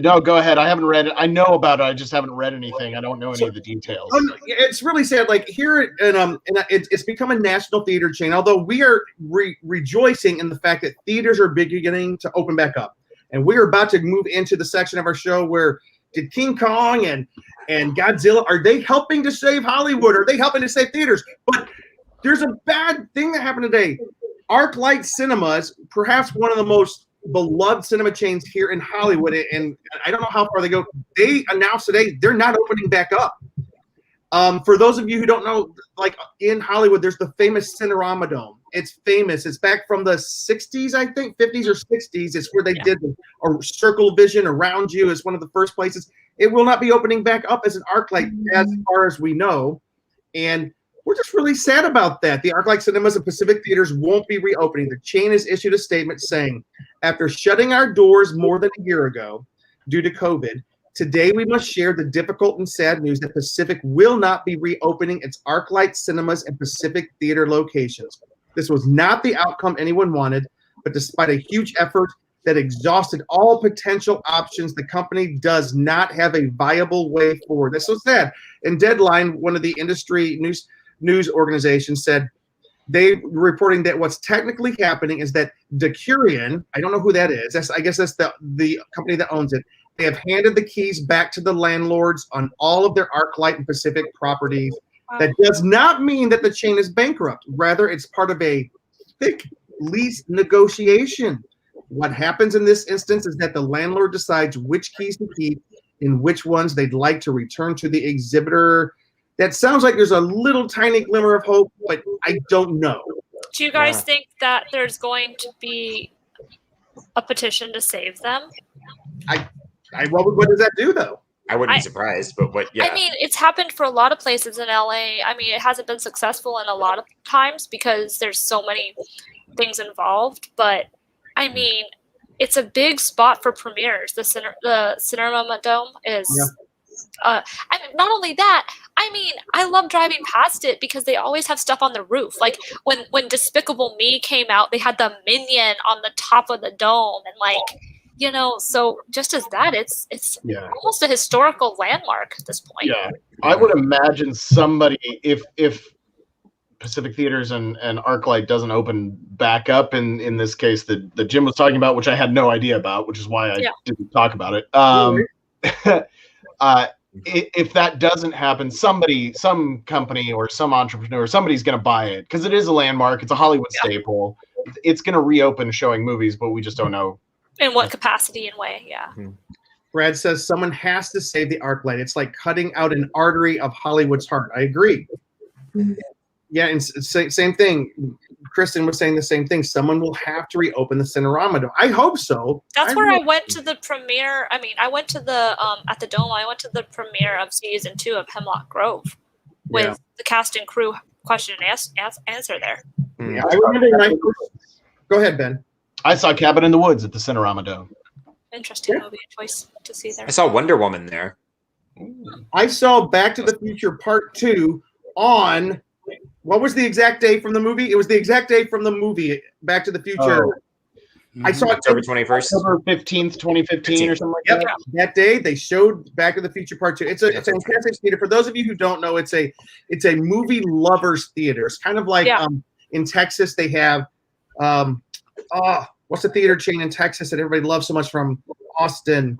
H: No, go ahead. I haven't read it. I know about it. I just haven't read anything. I don't know any of the details.
A: It's really sad. Like here, and it's become a national theater chain. Although we are rejoicing in the fact that theaters are beginning to open back up, and we're about to move into the section of our show where did King Kong and Godzilla, are they helping to save Hollywood? Are they helping to save theaters? But there's a bad thing that happened today. ArcLight Cinemas, perhaps one of the most beloved cinema chains here in Hollywood, and I don't know how far they go. They announced today they're not opening back up. For those of you who don't know, like in Hollywood, there's the famous Cinerama Dome. It's famous. It's back from the 60s, I think, 50s or 60s. It's where they did a circle vision around you. It's one of the first places. It will not be opening back up as an ArcLight as far as we know. And we're just really sad about that. The ArcLight Cinemas and Pacific Theaters won't be reopening. The chain has issued a statement saying, after shutting our doors more than a year ago due to COVID, Today, we must share the difficult and sad news that Pacific will not be reopening its ArcLight cinemas and Pacific Theater locations. This was not the outcome anyone wanted, but despite a huge effort that exhausted all potential options, the company does not have a viable way forward. That's so sad. In Deadline, one of the industry news organizations said they were reporting that what's technically happening is that Decurion, I don't know who that is. I guess that's the company that owns it. They have handed the keys back to the landlords on all of their ArcLight and Pacific properties. That does not mean that the chain is bankrupt. Rather, it's part of a thick lease negotiation. What happens in this instance is that the landlord decides which keys to keep and which ones they'd like to return to the exhibitor. That sounds like there's a little tiny glimmer of hope, but I don't know.
B: Do you guys think that there's going to be a petition to save them?
A: What does that do, though?
F: I wouldn't be surprised, but what? Yeah.
B: I mean, it's happened for a lot of places in LA. I mean, it hasn't been successful in a lot of times because there's so many things involved. But I mean, it's a big spot for premieres. The Cinema Dome is. Yeah. I mean, not only that. I mean, I love driving past it because they always have stuff on the roof. Like when Despicable Me came out, they had the Minion on the top of the dome, and like. You know, so just as that, it's almost a historical landmark at this point.
H: Yeah, I would imagine somebody, if Pacific Theaters and ArcLight doesn't open back up in this case that Jim was talking about, which I had no idea about, which is why I didn't talk about it. If that doesn't happen, some company or some entrepreneur, somebody's going to buy it because it is a landmark. It's a Hollywood staple. It's going to reopen showing movies, but we just don't know.
B: In what capacity and way,
A: Brad says someone has to save the ArcLight. It's like cutting out an artery of Hollywood's heart. I agree. Yeah, and same thing. Kristen was saying the same thing. Someone will have to reopen the Cinerama Dome. I hope so.
B: That's where I went to the premiere. I mean, I went to the at the Dome. I went to the premiere of season 2 of Hemlock Grove with the cast and crew question and answer there.
A: Yeah, I remember. Go ahead, Ben.
H: I saw Cabin in the Woods at the Cinerama Dome.
B: Interesting movie choice to see there.
F: I saw Wonder Woman there.
A: I saw Back to the Future Part 2 on, what was the exact day from the movie? It was the exact day from the movie, Back to the Future. I saw it
F: October 21st.
H: October 15th, 2015 or something like that.
A: That day, they showed Back to the Future Part 2. It's a fantastic theater. For those of you who don't know, it's a movie lovers theater. It's kind of like in Texas, they have what's the theater chain in Texas that everybody loves so much from Austin?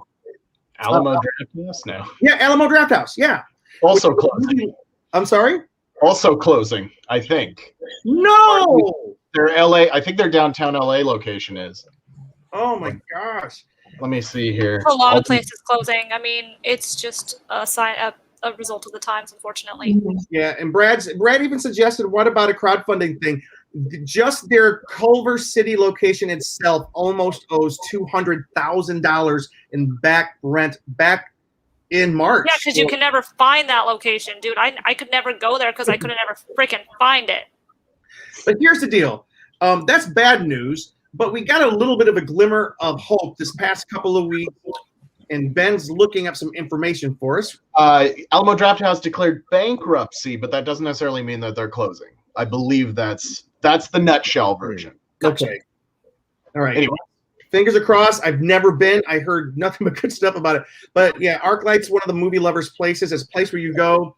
H: Alamo Drafthouse now.
A: Yeah, Alamo Drafthouse. Yeah.
H: Also closing.
A: I'm sorry?
H: Also closing, I think.
A: No!
H: Their LA, I think their downtown LA location is.
A: Oh my gosh.
H: Let me see here.
B: A lot of places closing. I mean, it's just a result of the times, unfortunately.
A: Yeah, and Brad even suggested, what about a crowdfunding thing? Just their Culver City location itself almost owes $200,000 in back rent back in March.
B: Yeah, because you can never find that location, dude. I could never go there because I couldn't ever freaking find it.
A: But here's the deal. That's bad news, but we got a little bit of a glimmer of hope this past couple of weeks, and Ben's looking up some information for us.
H: Alamo Drafthouse declared bankruptcy, but that doesn't necessarily mean that they're closing. I believe that's the nutshell version.
A: Okay. All right.
H: Anyway.
A: Fingers crossed. I've never been. I heard nothing but good stuff about it. But yeah, ArcLight's one of the movie lovers' places. It's a place where you go.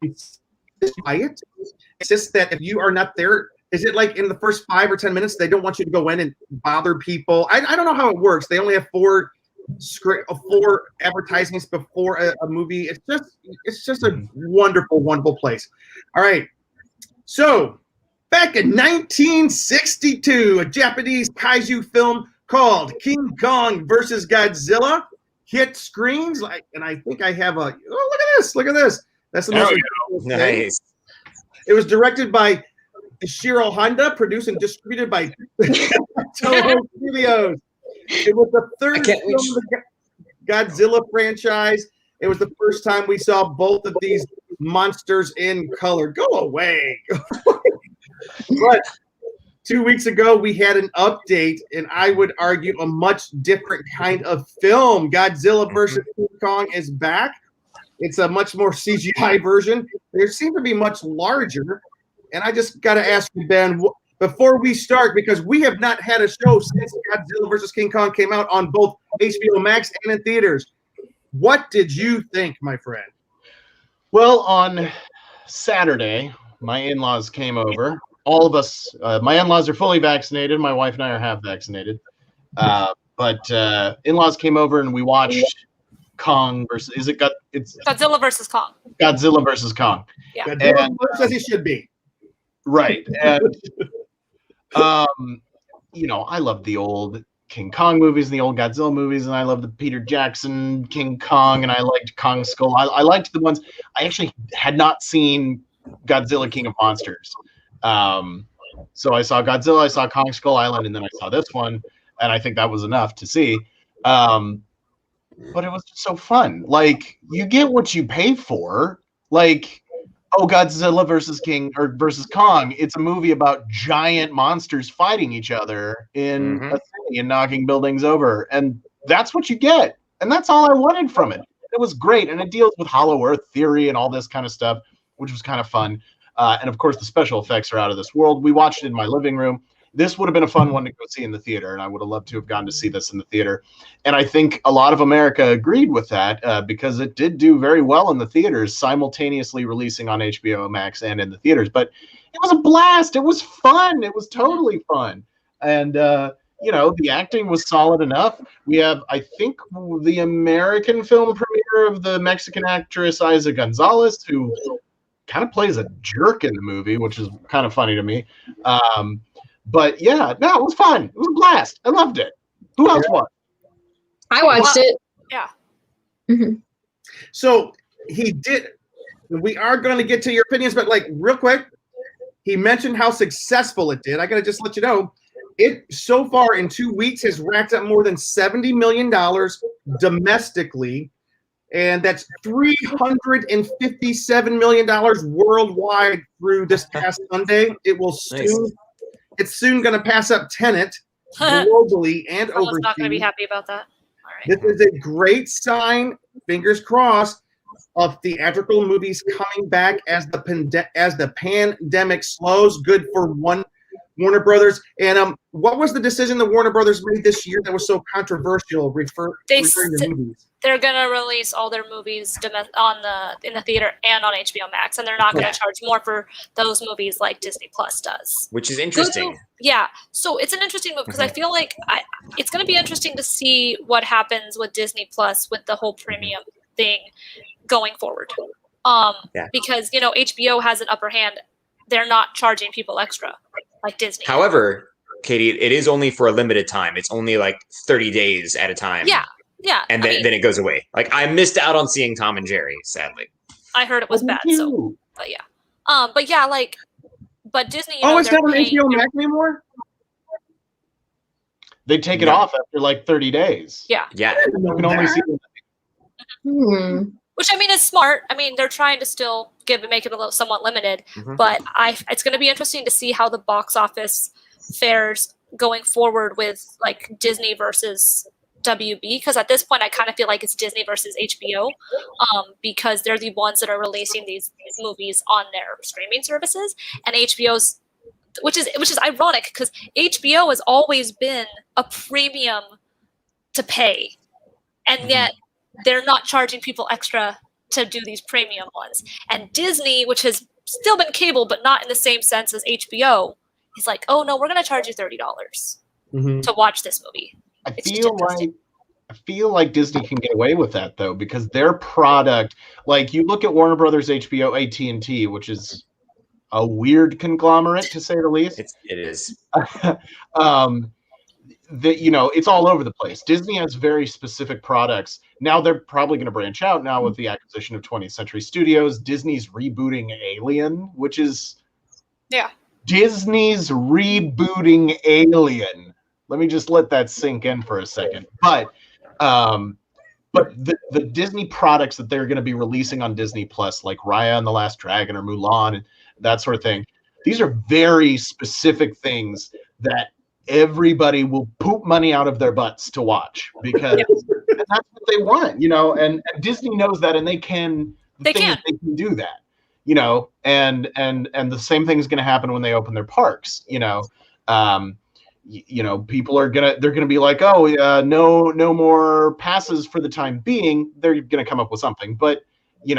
A: It's just that if you are not there, is it like in the first 5 or 10 minutes they don't want you to go in and bother people? I don't know how it works. They only have 4 advertisements before a movie. It's just a wonderful place. All right. So back in 1962, a Japanese kaiju film called King Kong versus Godzilla hit screens. And I think I have look at this. That's the most
F: nice.
A: It was directed by Ishiro Honda, produced and distributed by Toho Studios. It was the third film of the Godzilla franchise. It was the first time we saw both of these monsters in color. Go away. But 2 weeks ago, we had an update, and I would argue a much different kind of film. Godzilla versus King Kong is back. It's a much more CGI version. They seem to be much larger. And I just got to ask you, Ben, before we start, because we have not had a show since Godzilla versus King Kong came out on both HBO Max and in theaters. What did you think, my friend?
H: Well, on Saturday, my in-laws came over. All of us, my in-laws are fully vaccinated. My wife and I are half vaccinated. But in-laws came over and we watched Kong versus, it's
B: Godzilla versus Kong.
H: Godzilla versus Kong.
B: Yeah.
A: Godzilla works as he should be.
H: Right. And, you know, I love the old King Kong movies and the old Godzilla movies, and I love the Peter Jackson King Kong, and I liked Kong Skull. I liked the ones. I actually had not seen Godzilla King of Monsters. So I saw Godzilla, I saw Kong Skull Island, and then I saw this one, and I think that was enough to see. But it was just so fun. Like, you get what you pay for. Like, oh, Godzilla versus Kong. It's a movie about giant monsters fighting each other in a city and knocking buildings over. And that's what you get. And that's all I wanted from it. It was great. And it deals with Hollow Earth theory and all this kind of stuff, which was kind of fun. And of course, the special effects are out of this world. We watched it in my living room. This would have been a fun one to go see in the theater, and I would have loved to have gone to see this in the theater. And I think a lot of America agreed with that because it did do very well in the theaters, simultaneously releasing on HBO Max and in the theaters. But it was a blast. It was fun. It was totally fun. And, you know, the acting was solid enough. We have, I think, the American film premiere of the Mexican actress Isa Gonzalez, who kind of plays a jerk in the movie, which is kind of funny to me. But yeah, no, it was fun. It was a blast. I loved it. Who else watched?
G: I watched it.
B: Yeah.
G: Mm-hmm.
A: So he did. We are going to get to your opinions, but like real quick, he mentioned how successful it did. I got to just let you know, it so far in 2 weeks has racked up more than $70 million domestically, and that's $357 million worldwide through this past Sunday. It will soon. It's soon going to pass up Tenet globally and overseas.
B: Not going to be happy about that. All right.
A: This is a great sign, fingers crossed, of theatrical movies coming back as the pandemic slows. Good for Warner Brothers. And what was the decision that Warner Brothers made this year that was so controversial? Referring to movies.
B: They're gonna release all their movies in the theater and on HBO Max, and they're not gonna charge more for those movies like Disney Plus does.
F: Which is interesting.
B: Yeah, so it's an interesting move because I feel like it's gonna be interesting to see what happens with Disney Plus with the whole premium thing going forward. Because you know HBO has an upper hand; they're not charging people extra like Disney.
F: However, Katie, it is only for a limited time. It's only like 30 days at a time.
B: Yeah. Yeah,
F: and then it goes away. Like I missed out on seeing Tom and Jerry, sadly.
B: I heard it was bad, so but yeah, but Disney.
A: It's not on HBO Max anymore.
H: They take it off after like 30 days.
B: Yeah.
H: You can only see
G: Hmm.
B: Which I mean is smart. I mean they're trying to still make it a little somewhat limited, but it's going to be interesting to see how the box office fares going forward with like Disney versus WB, because at this point I kind of feel like it's Disney versus HBO, because they're the ones that are releasing these movies on their streaming services, and HBO's, which is ironic because HBO has always been a premium to pay, and yet they're not charging people extra to do these premium ones. And Disney, which has still been cable but not in the same sense as HBO, is like, oh no, we're going to charge you $30 to watch this movie.
H: I feel like Disney can get away with that though, because their product, like you look at Warner Brothers, HBO, AT&T, which is a weird conglomerate to say the least.
F: It is.
H: It's all over the place. Disney has very specific products. Now they're probably going to branch out now with the acquisition of 20th Century Studios. Disney's rebooting Alien, which is Disney's rebooting Alien. Let me just let that sink in for a second. But the Disney products that they're going to be releasing on Disney Plus, like Raya and the Last Dragon or Mulan and that sort of thing, These are very specific things that everybody will poop money out of their butts to watch because and that's what they want, and Disney knows that, and they can do that, and the same thing is going to happen when they open their parks, people are they're gonna be like, oh, no more passes for the time being. They're gonna come up with something, but you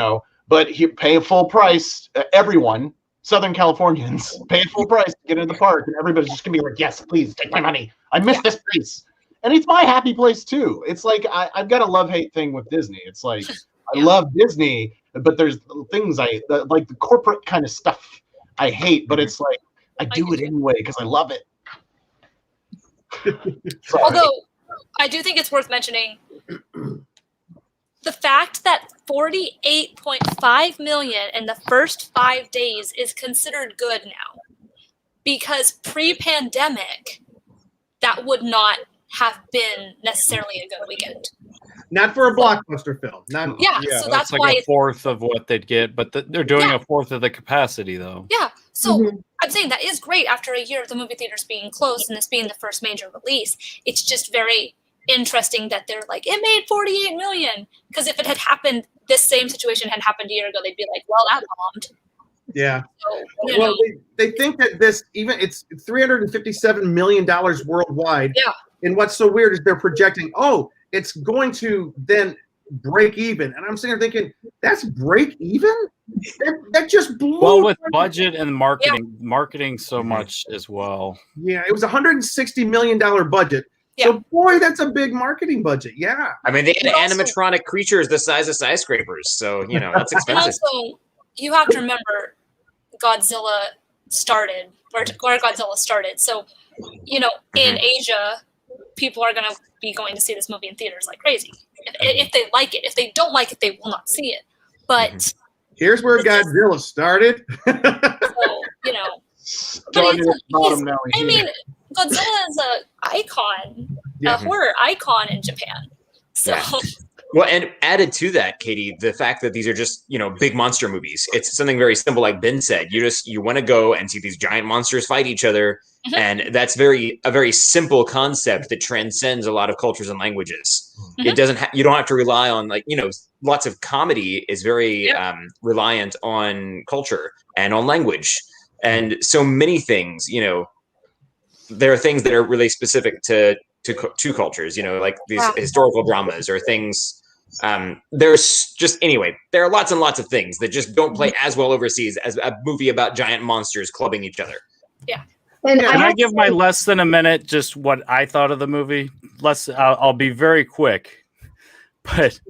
H: pay a full price, everyone, Southern Californians pay a full price to get into the park, and everybody's just gonna be like, yes, please take my money. I miss this place, and it's my happy place too. It's like I've got a love-hate thing with Disney. It's like I love Disney, but there's things like the corporate kind of stuff I hate, but it's like I do it anyway because I love it.
B: Although I do think it's worth mentioning the fact that 48.5 million in the first 5 days is considered good now, because pre-pandemic that would not have been necessarily a good weekend.
A: Not for a blockbuster film.
B: So that's
C: like
B: why
C: a fourth of what they'd get, but they're doing a fourth of the capacity though.
B: Yeah, so I'm saying that is great after a year of the movie theaters being closed and this being the first major release. It's just very interesting that they're like, it made 48 million. Because if it had happened, this same situation had happened a year ago, they'd be like, well, that bombed.
A: Yeah.
B: So,
A: well, they think that it's $357 million worldwide.
B: Yeah.
A: And what's so weird is they're projecting, it's going to then break even. And I'm sitting there thinking, that's break even? That just blew.
C: Well, with budget and marketing so much as well.
A: Yeah, it was $160 million budget.
B: Yeah.
A: So, boy, that's a big marketing budget. Yeah.
F: I mean, they had animatronic creatures the size of skyscrapers. So, that's expensive.
B: And also, you have to remember Godzilla started, where Godzilla started. So, in Asia, people are going to be going to see this movie in theaters like crazy. If they like it. If they don't like it, they will not see it. But
A: here's where Godzilla started.
B: Godzilla is an icon, a horror icon in Japan. So.
F: Yeah. Well, and added to that, Katie, the fact that these are just, big monster movies. It's something very simple, like Ben said. You want to go and see these giant monsters fight each other. And that's a very simple concept that transcends a lot of cultures and languages. It doesn't you don't have to rely on lots of comedy is very reliant on culture and on language. And so many things, there are things that are really specific to cultures, like these historical dramas or things. There's just, there are lots and lots of things that just don't play as well overseas as a movie about giant monsters clubbing each other.
B: Yeah.
G: And
C: Can I give my less than a minute just what I thought of the movie? I'll be very quick. But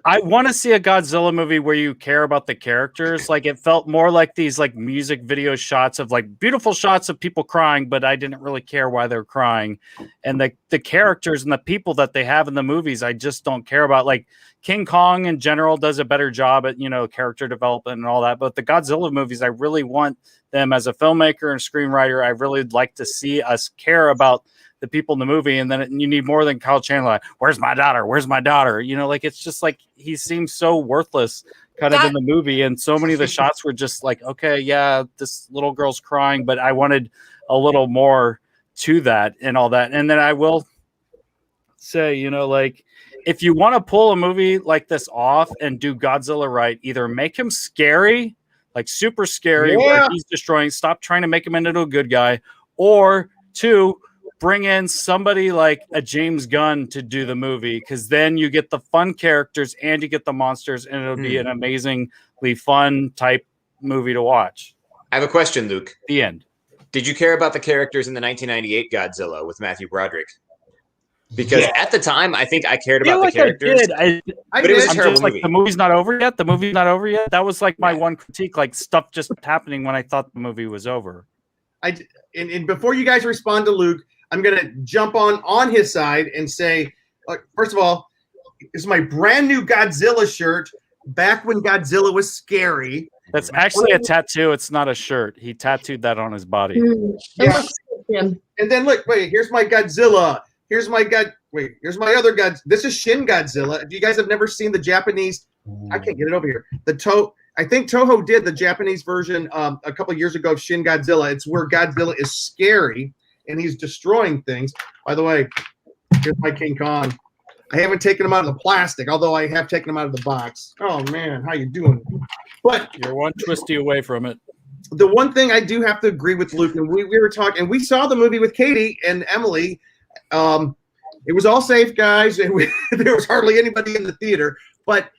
C: I want to see a Godzilla movie where you care about the characters. Like, it felt more like these music video shots of beautiful shots of people crying, but I didn't really care why they're crying. And the characters and the people that they have in the movies, I just don't care about. Like, King Kong in general does a better job at, character development and all that. But the Godzilla movies, I really want them as a filmmaker and screenwriter. I really like to see us care about the people in the movie, and then you need more than Kyle Chandler. Like, where's my daughter? Where's my daughter? It's just he seems so worthless kind of in the movie. And so many of the shots were just okay, yeah, this little girl's crying, but I wanted a little more to that and all that. And then I will say, if you want to pull a movie like this off and do Godzilla right, either make him scary, super scary, where he's destroying, stop trying to make him into a good guy, or two, bring in somebody like a James Gunn to do the movie, because then you get the fun characters and you get the monsters, and it'll be an amazingly fun type movie to watch.
F: I have a question, Luke.
C: The end.
F: Did you care about the characters in the 1998 Godzilla with Matthew Broderick? Because at the time, I think I cared about the characters.
C: I did.
F: But it was a terrible movie.
C: The movie's not over yet. The movie's not over yet. That was my one critique, stuff just happening when I thought the movie was over.
A: And before you guys respond to Luke, I'm going to jump on his side and say, first of all, this is my brand new Godzilla shirt back when Godzilla was scary.
C: That's actually a tattoo. It's not a shirt. He tattooed that on his body.
A: Yeah. And then look, here's my Godzilla. Here's my other God. This is Shin Godzilla. If you guys have never seen the Japanese, I can't get it over here. I think Toho did the Japanese version a couple years ago of Shin Godzilla. It's where Godzilla is scary and he's destroying things. By the way, here's my King Kong. I haven't taken him out of the plastic, although I have taken him out of the box. Oh man, how you doing? But
C: you're one twisty away from it.
A: The one thing I do have to agree with Luke, and we were talking, and we saw the movie with Katie and Emily. It was all safe, guys, and there was hardly anybody in the theater. But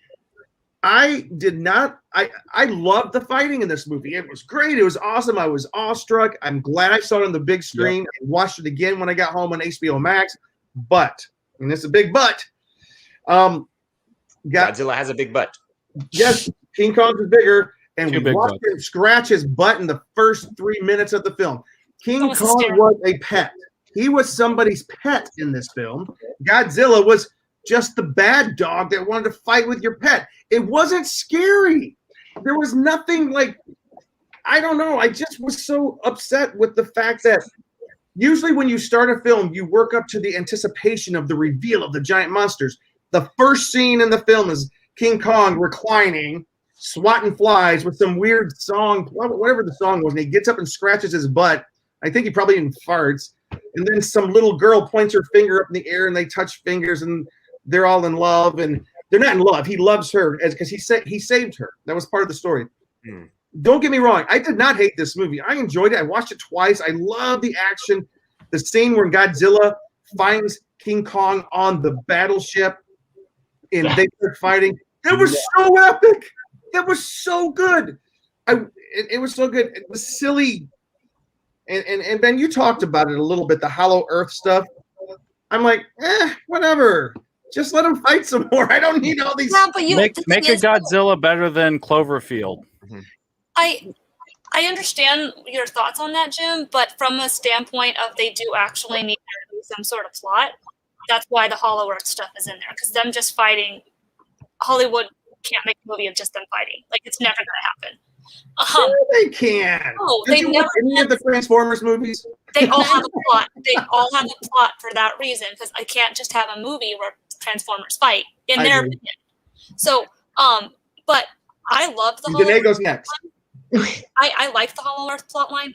A: I did not. I loved the fighting in this movie. It was great. It was awesome. I was awestruck. I'm glad I saw it on the big screen and watched it again when I got home on HBO Max. But, and it's a big but.
F: Godzilla has a big butt.
A: Yes, King Kong is bigger. And
C: Too
A: we
C: big
A: watched
C: butt.
A: him scratch his butt in the first 3 minutes of the film. King Kong was a pet. He was somebody's pet in this film. Godzilla was just the bad dog that wanted to fight with your pet. It wasn't scary. There was nothing like, I don't know. I just was so upset with the fact that usually when you start a film, you work up to the anticipation of the reveal of the giant monsters. The first scene in the film is King Kong reclining, swatting flies with some weird song, whatever the song was, and he gets up and scratches his butt. I think he probably even farts. And then some little girl points her finger up in the air, and they touch fingers, and they're all in love. And they're not in love. He loves her because he saved her. That was part of the story. Don't get me wrong. I did not hate this movie. I enjoyed it. I watched it twice. I love the action. The scene where Godzilla finds King Kong on the battleship, and they start fighting. It was so epic. That was so good. It was so good. It was silly. And Ben, you talked about it a little bit, the Hollow Earth stuff. I'm like, whatever. Just let him fight some more. I don't need all these.
B: Yeah, but
C: Make a Godzilla better than Cloverfield.
B: I understand your thoughts on that, Jim, but from a standpoint of they do actually need there to be some sort of plot, that's why the Hollow Earth stuff is in there. Because them just fighting, Hollywood can't make a movie of just them fighting. Like, it's never going to happen.
A: Sure they can.
B: No,
A: Did
B: they
A: you
B: never
A: watch any of the Transformers movies?
B: They all have a plot. They all have a plot for that reason, because I can't just have a movie where Transformers fight, in their opinion. So, but I love the
A: Danae goes next.
B: I like the Hollow Earth plotline,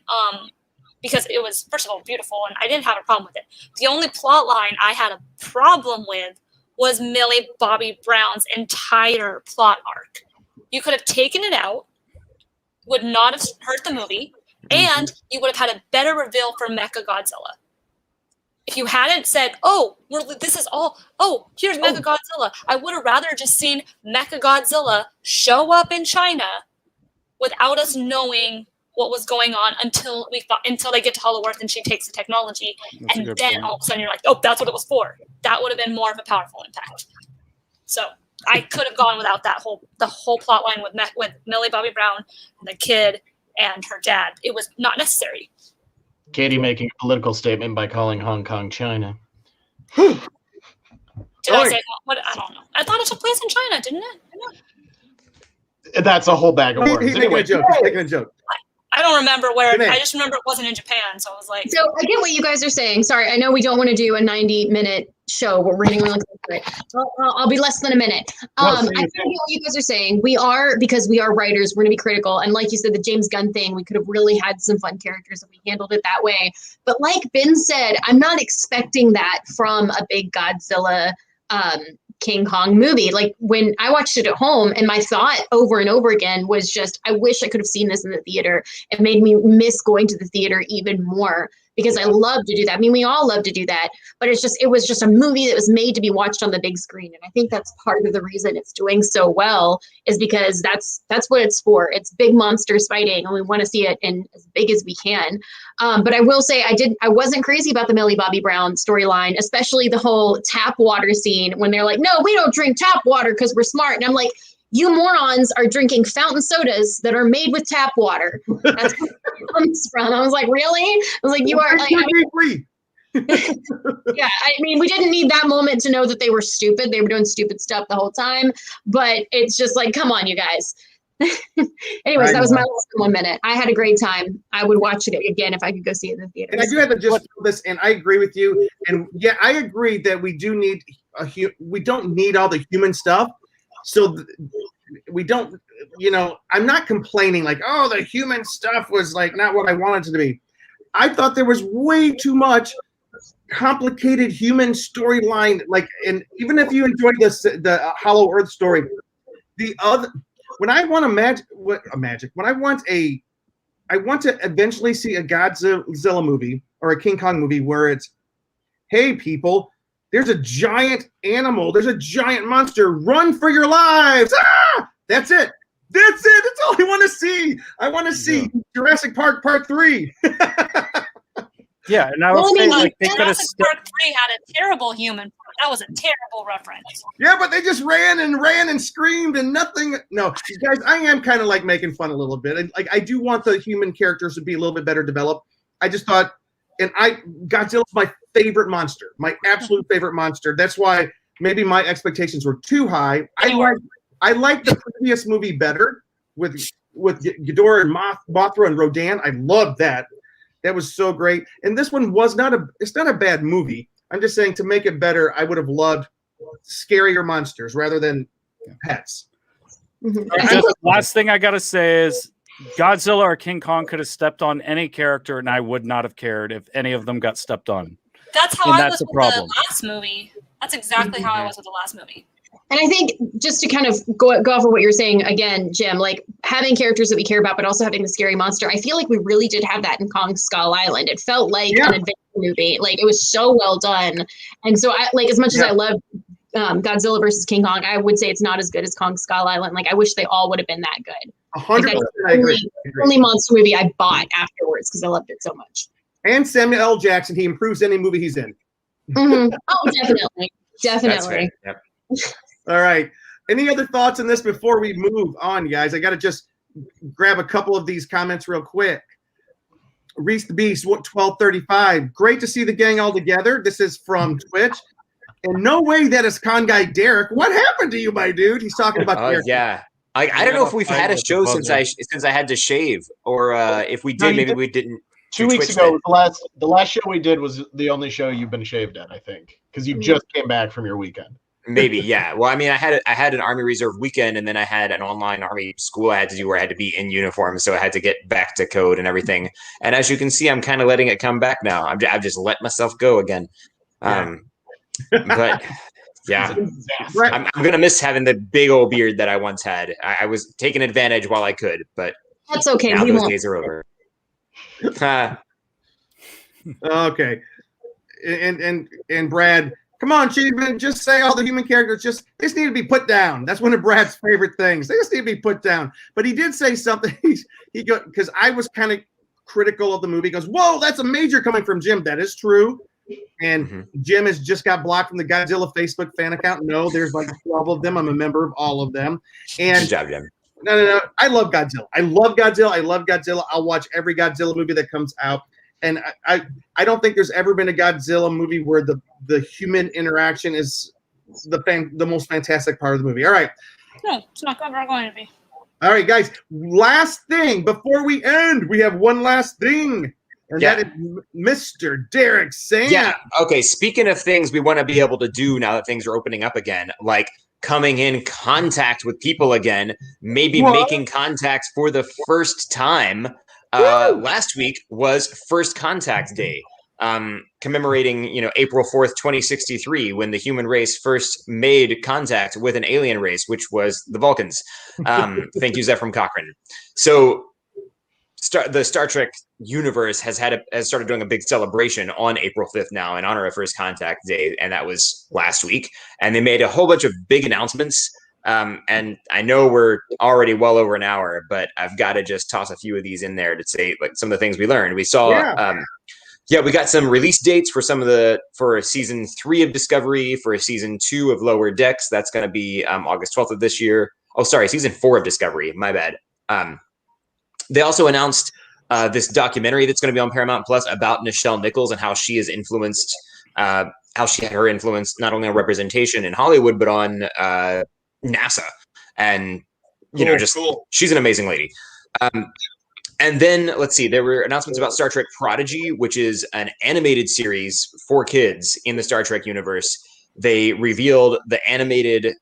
B: because it was, first of all, beautiful, and I didn't have a problem with it. The only plot line I had a problem with was Millie Bobby Brown's entire plot arc. You could have taken it out, would not have hurt the movie, and you would have had a better reveal for Mechagodzilla. If you hadn't said, here's Mechagodzilla, I would have rather just seen Mechagodzilla show up in China without us knowing what was going on until they get to Hollow Earth and she takes the technology, and then all of a sudden you're like, oh, that's what it was for. That would have been more of a powerful impact. So I could have gone without the whole plot line with Millie Bobby Brown and the kid and her dad. It was not necessary.
H: Katie making a political statement by calling Hong Kong China.
B: Did I say what? I don't know. I thought it took place in China, didn't it?
H: That's a whole bag of words.
A: He's making a joke. He's making a joke.
B: I don't remember where.
A: Today.
B: I just remember it wasn't in Japan, so I was like.
G: So I get what you guys are saying. Sorry, I know we don't want to do a 90-minute show, but we're getting really close to it. I'll be less than a minute. I get what you guys are saying. Because we are writers, we're going to be critical. And like you said, the James Gunn thing, we could have really had some fun characters if we handled it that way. But like Ben said, I'm not expecting that from a big Godzilla King Kong movie. Like when I watched it at home, and my thought over and over again was just, I wish I could have seen this in the theater. It made me miss going to the theater even more, because I love to do that. I mean, we all love to do that, but it was just a movie that was made to be watched on the big screen. And I think that's part of the reason it's doing so well, is because that's what it's for. It's big monsters fighting, and we want to see it in as big as we can. But I will say I wasn't crazy about the Millie Bobby Brown storyline, especially the whole tap water scene when they're like, no, we don't drink tap water because we're smart. And I'm like, you morons are drinking fountain sodas that are made with tap water. That's where it comes from. I was like, really? I was like, you are like, yeah, I mean, we didn't need that moment to know that they were stupid. They were doing stupid stuff the whole time. But it's just like, come on, you guys. Anyways, that was my last 1 minute. I had a great time. I would watch it again if I could go see it in the theater.
A: And I do have to just throw this, and I agree with you. And yeah, I agree that we do need we don't need all the human stuff. So we don't I'm not complaining like, oh, the human stuff was like not what I wanted it to be. I thought there was way too much complicated human storyline. Like, and even if you enjoyed the Hollow Earth story, when I want I want to eventually see a Godzilla movie or a King Kong movie where it's, hey people, there's a giant animal, there's a giant monster, run for your lives. Ah! That's it. That's all I want to see. I want to see Jurassic Park Part 3.
C: Yeah, and I was saying like they could have
B: Jurassic Park 3 had a terrible human. That was a terrible reference.
A: Yeah, but they just ran and screamed and nothing. No, guys, I am kind of like making fun a little bit. Like I do want the human characters to be a little bit better developed. I just thought, Godzilla's my favorite monster, my absolute favorite monster. That's why maybe my expectations were too high. I like the previous movie better with Ghidorah and Mothra and Rodan. I loved that. That was so great. And this one it's not a bad movie. I'm just saying to make it better, I would have loved scarier monsters rather than pets.
C: Last thing I got to say is Godzilla or King Kong could have stepped on any character and I would not have cared if any of them got stepped on.
B: That's how I was with the last movie. That's exactly how I was with the last movie.
G: And I think just to kind of go off of what you're saying again, Jim, like having characters that we care about, but also having the scary monster. I feel like we really did have that in Kong Skull Island. It felt like an adventure movie. Like it was so well done. And so I like, as much as I love Godzilla versus King Kong, I would say it's not as good as Kong Skull Island. Like I wish they all would have been that good.
A: 100%. I agree.
G: Only monster movie I bought afterwards because I loved it so much.
A: And Samuel L. Jackson, he improves any movie he's in.
G: Mm-hmm. Oh, definitely.
F: That's right. Yep.
A: All right. Any other thoughts on this before we move on, guys? I got to just grab a couple of these comments real quick. Reese the Beast, 1235. Great to see the gang all together. This is from Twitch. And no way that is Con Guy Derek. What happened to you, my dude? He's talking about Derek.
F: Yeah. I don't know if we've had a show since I had to shave, or if we did, maybe we didn't.
H: 2 weeks ago, the last show we did was the only show you've been shaved at, I think, because you just came back from your weekend.
F: Maybe, yeah. Well, I mean, I had an Army Reserve weekend, and then I had an online Army school I had to do where I had to be in uniform, so I had to get back to code and everything. And as you can see, I'm kind of letting it come back now. I've just let myself go again. But yeah, I'm gonna miss having the big old beard that I once had. I was taking advantage while I could, but
G: that's okay.
F: Now those days are over.
A: Okay, and Brad. Come on, Cheeseman, just say all the human characters they just need to be put down. That's one of Brad's favorite things. They just need to be put down. But he did say something. Because I was kind of critical of the movie. He goes, whoa, that's a major coming from Jim. That is true. And Jim has just got blocked from the Godzilla Facebook fan account. No, there's like 12 of them. I'm a member of all of them. And
F: good job, Jim.
A: No. I love Godzilla. I love Godzilla. I'll watch every Godzilla movie that comes out. And I don't think there's ever been a Godzilla movie where the human interaction is the most fantastic part of the movie. All right.
B: No, it's not ever going to be.
A: All right, guys. Last thing before we end, we have one last thing, and that is Mr. Derek Sam.
F: Yeah. Okay. Speaking of things we want to be able to do now that things are opening up again, like coming in contact with people again, maybe making contacts for the first time. Last week was First Contact Day, commemorating, April 4th, 2063, when the human race first made contact with an alien race, which was the Vulcans. Thank you, Zephram Cochrane. So the Star Trek universe has started doing a big celebration on April 5th now in honor of First Contact Day, and that was last week. And they made a whole bunch of big announcements. And I know we're already well over an hour, but I've got to just toss a few of these in there to say like some of the things we learned. We saw, we got some release dates for for season 3 of Discovery, for season 2 of Lower Decks. That's going to be August 12th of this year. Oh, sorry, season 4 of Discovery. My bad. They also announced this documentary that's going to be on Paramount Plus about Nichelle Nichols and how she has influenced, how she had her influence not only on representation in Hollywood but on NASA, and she's an amazing lady. And then let's see, there were announcements about Star Trek Prodigy, which is an animated series for kids in the Star Trek universe. They revealed the animated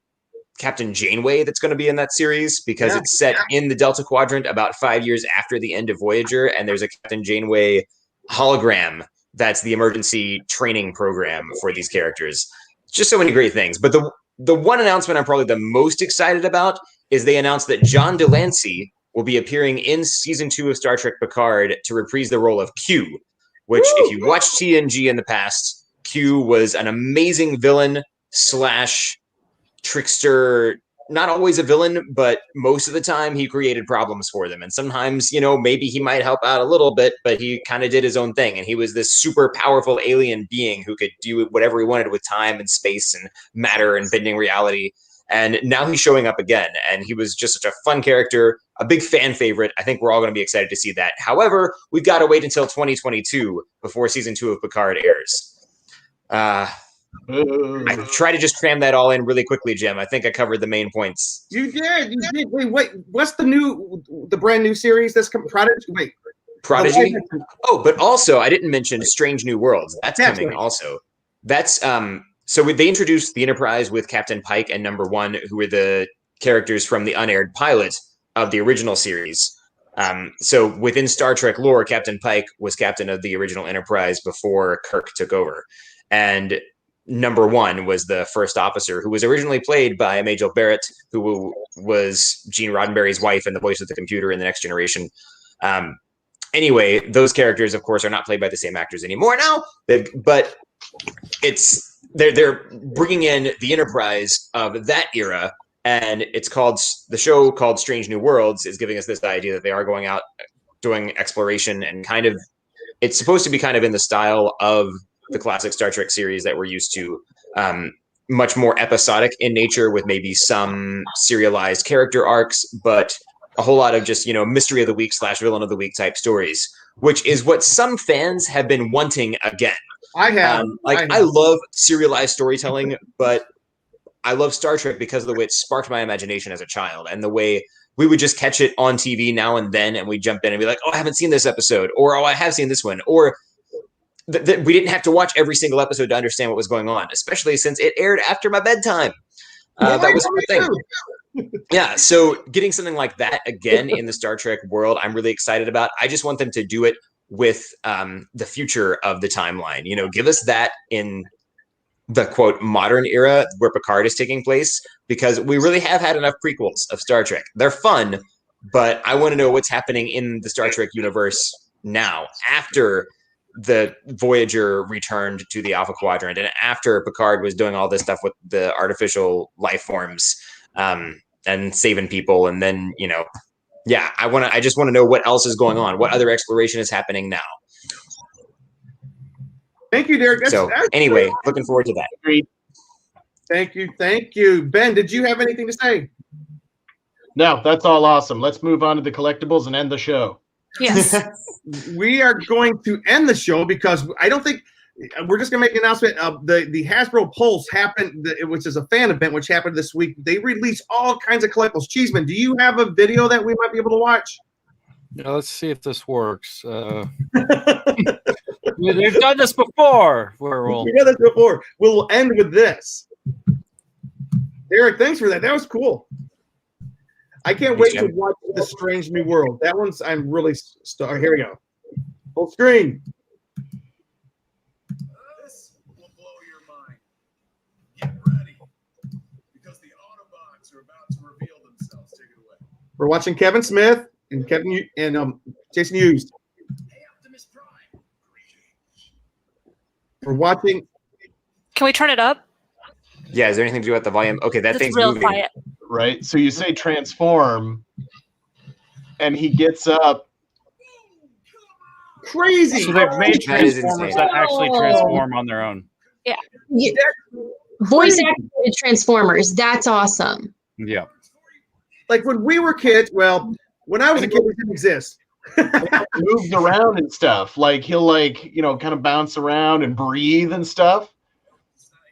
F: Captain Janeway that's going to be in that series because it's set in the Delta Quadrant about 5 years after the end of Voyager, and there's a Captain Janeway hologram that's the emergency training program for these characters. Just so many great things. But the one announcement I'm probably the most excited about is they announced that John Delancey will be appearing in season 2 of Star Trek Picard to reprise the role of Q, which if you watched TNG in the past, Q was an amazing villain / trickster, not always a villain, but most of the time he created problems for them. And sometimes, maybe he might help out a little bit, but he kind of did his own thing. And he was this super powerful alien being who could do whatever he wanted with time and space and matter and bending reality. And now he's showing up again. And he was just such a fun character, a big fan favorite. I think we're all going to be excited to see that. However, we've got to wait until 2022 before season 2 of Picard airs. I try to just cram that all in really quickly, Jim. I think I covered the main points.
A: You did. Wait, what's the brand new series that's coming? Prodigy?
F: Oh, but also I didn't mention Strange New Worlds. That's coming also. That's so they introduced the Enterprise with Captain Pike and Number One, who were the characters from the unaired pilot of the original series. So within Star Trek lore, Captain Pike was captain of the original Enterprise before Kirk took over. And Number One was the first officer, who was originally played by Majel Barrett, who was Gene Roddenberry's wife and the voice of the computer in The Next Generation. Anyway, those characters, of course, are not played by the same actors anymore now, but they're bringing in the Enterprise of that era, and the show called Strange New Worlds is giving us this idea that they are going out doing exploration, and it's supposed to be kind of in the style of the classic Star Trek series that we're used to, much more episodic in nature with maybe some serialized character arcs, but a whole lot of just, mystery of the week / villain of the week type stories, which is what some fans have been wanting again.
A: I have.
F: I love serialized storytelling, but I love Star Trek because of the way it sparked my imagination as a child, and the way we would just catch it on TV now and then, and we jump in and be like, oh, I haven't seen this episode, or oh, I have seen this one, or we didn't have to watch every single episode to understand what was going on, especially since it aired after my bedtime. That was a thing. Yeah, so getting something like that again in the Star Trek world, I'm really excited about. I just want them to do it with the future of the timeline. Give us that in the quote modern era where Picard is taking place, because we really have had enough prequels of Star Trek. They're fun, but I want to know what's happening in the Star Trek universe now, after the Voyager returned to the Alpha Quadrant and after Picard was doing all this stuff with the artificial life forms and saving people. And then, I just want to know what else is going on. What other exploration is happening now?
A: Thank you, Derek.
F: Anyway, looking forward to that.
A: Thank you. Ben, did you have anything to say?
H: No, that's all awesome. Let's move on to the collectibles and end the show.
B: Yes.
A: We are going to end the show because I don't think we're just going to make an announcement. The Hasbro Pulse happened, which is a fan event, which happened this week. They released all kinds of collectibles. Cheeseman, do you have a video that we might be able to watch?
C: Yeah, let's see if this works. We've done this before.
A: We've done this before. We'll end with this. Derek, thanks for that. That was cool. I can't wait to watch The Strange New World. That one's, I'm really here we go. Full screen.
I: This will blow your mind. Get ready, because the Autobots are about to reveal themselves. Take it away.
A: We're watching Kevin Smith and Jason Hughes.
I: Hey, Optimus Prime.
A: We're watching.
B: Can we turn it up?
F: Yeah, is there anything to do with the volume? Okay, that thing's
B: real
F: moving.
B: Quiet.
H: Right? So you say transform, and he gets up.
A: Crazy.
C: So they've made Transformers that actually transform on their own.
G: Yeah. Voice activated Transformers. That's awesome.
C: Yeah.
A: Like when we were kids, when I was a kid, it didn't exist.
H: Moves around and stuff. Like he'll kind of bounce around and breathe and stuff.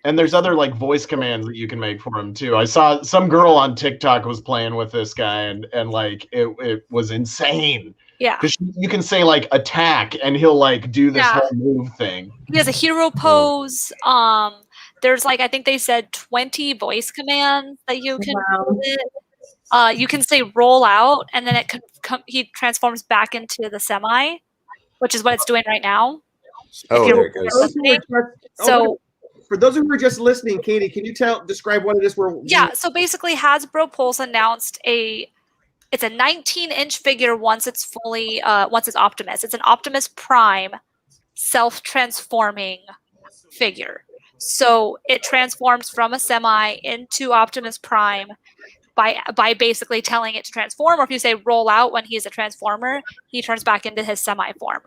H: And there's other voice commands that you can make for him too. I saw some girl on TikTok was playing with this guy, and it was insane.
B: Yeah.
H: Because you can say attack, and he'll do this whole move thing.
B: He has a hero pose. there's like I think they said 20 voice commands that you can use. You can say roll out, and then he transforms back into the semi, which is what it's doing right now.
F: Oh, there it goes.
B: So
A: for those who were just listening, Katie, can you describe what it is?
B: Yeah, so basically Hasbro Pulse announced it's a 19-inch figure once it's Optimus. It's an Optimus Prime self-transforming figure. So it transforms from a semi into Optimus Prime by basically telling it to transform, or if you say roll out when he's a transformer, he turns back into his semi form.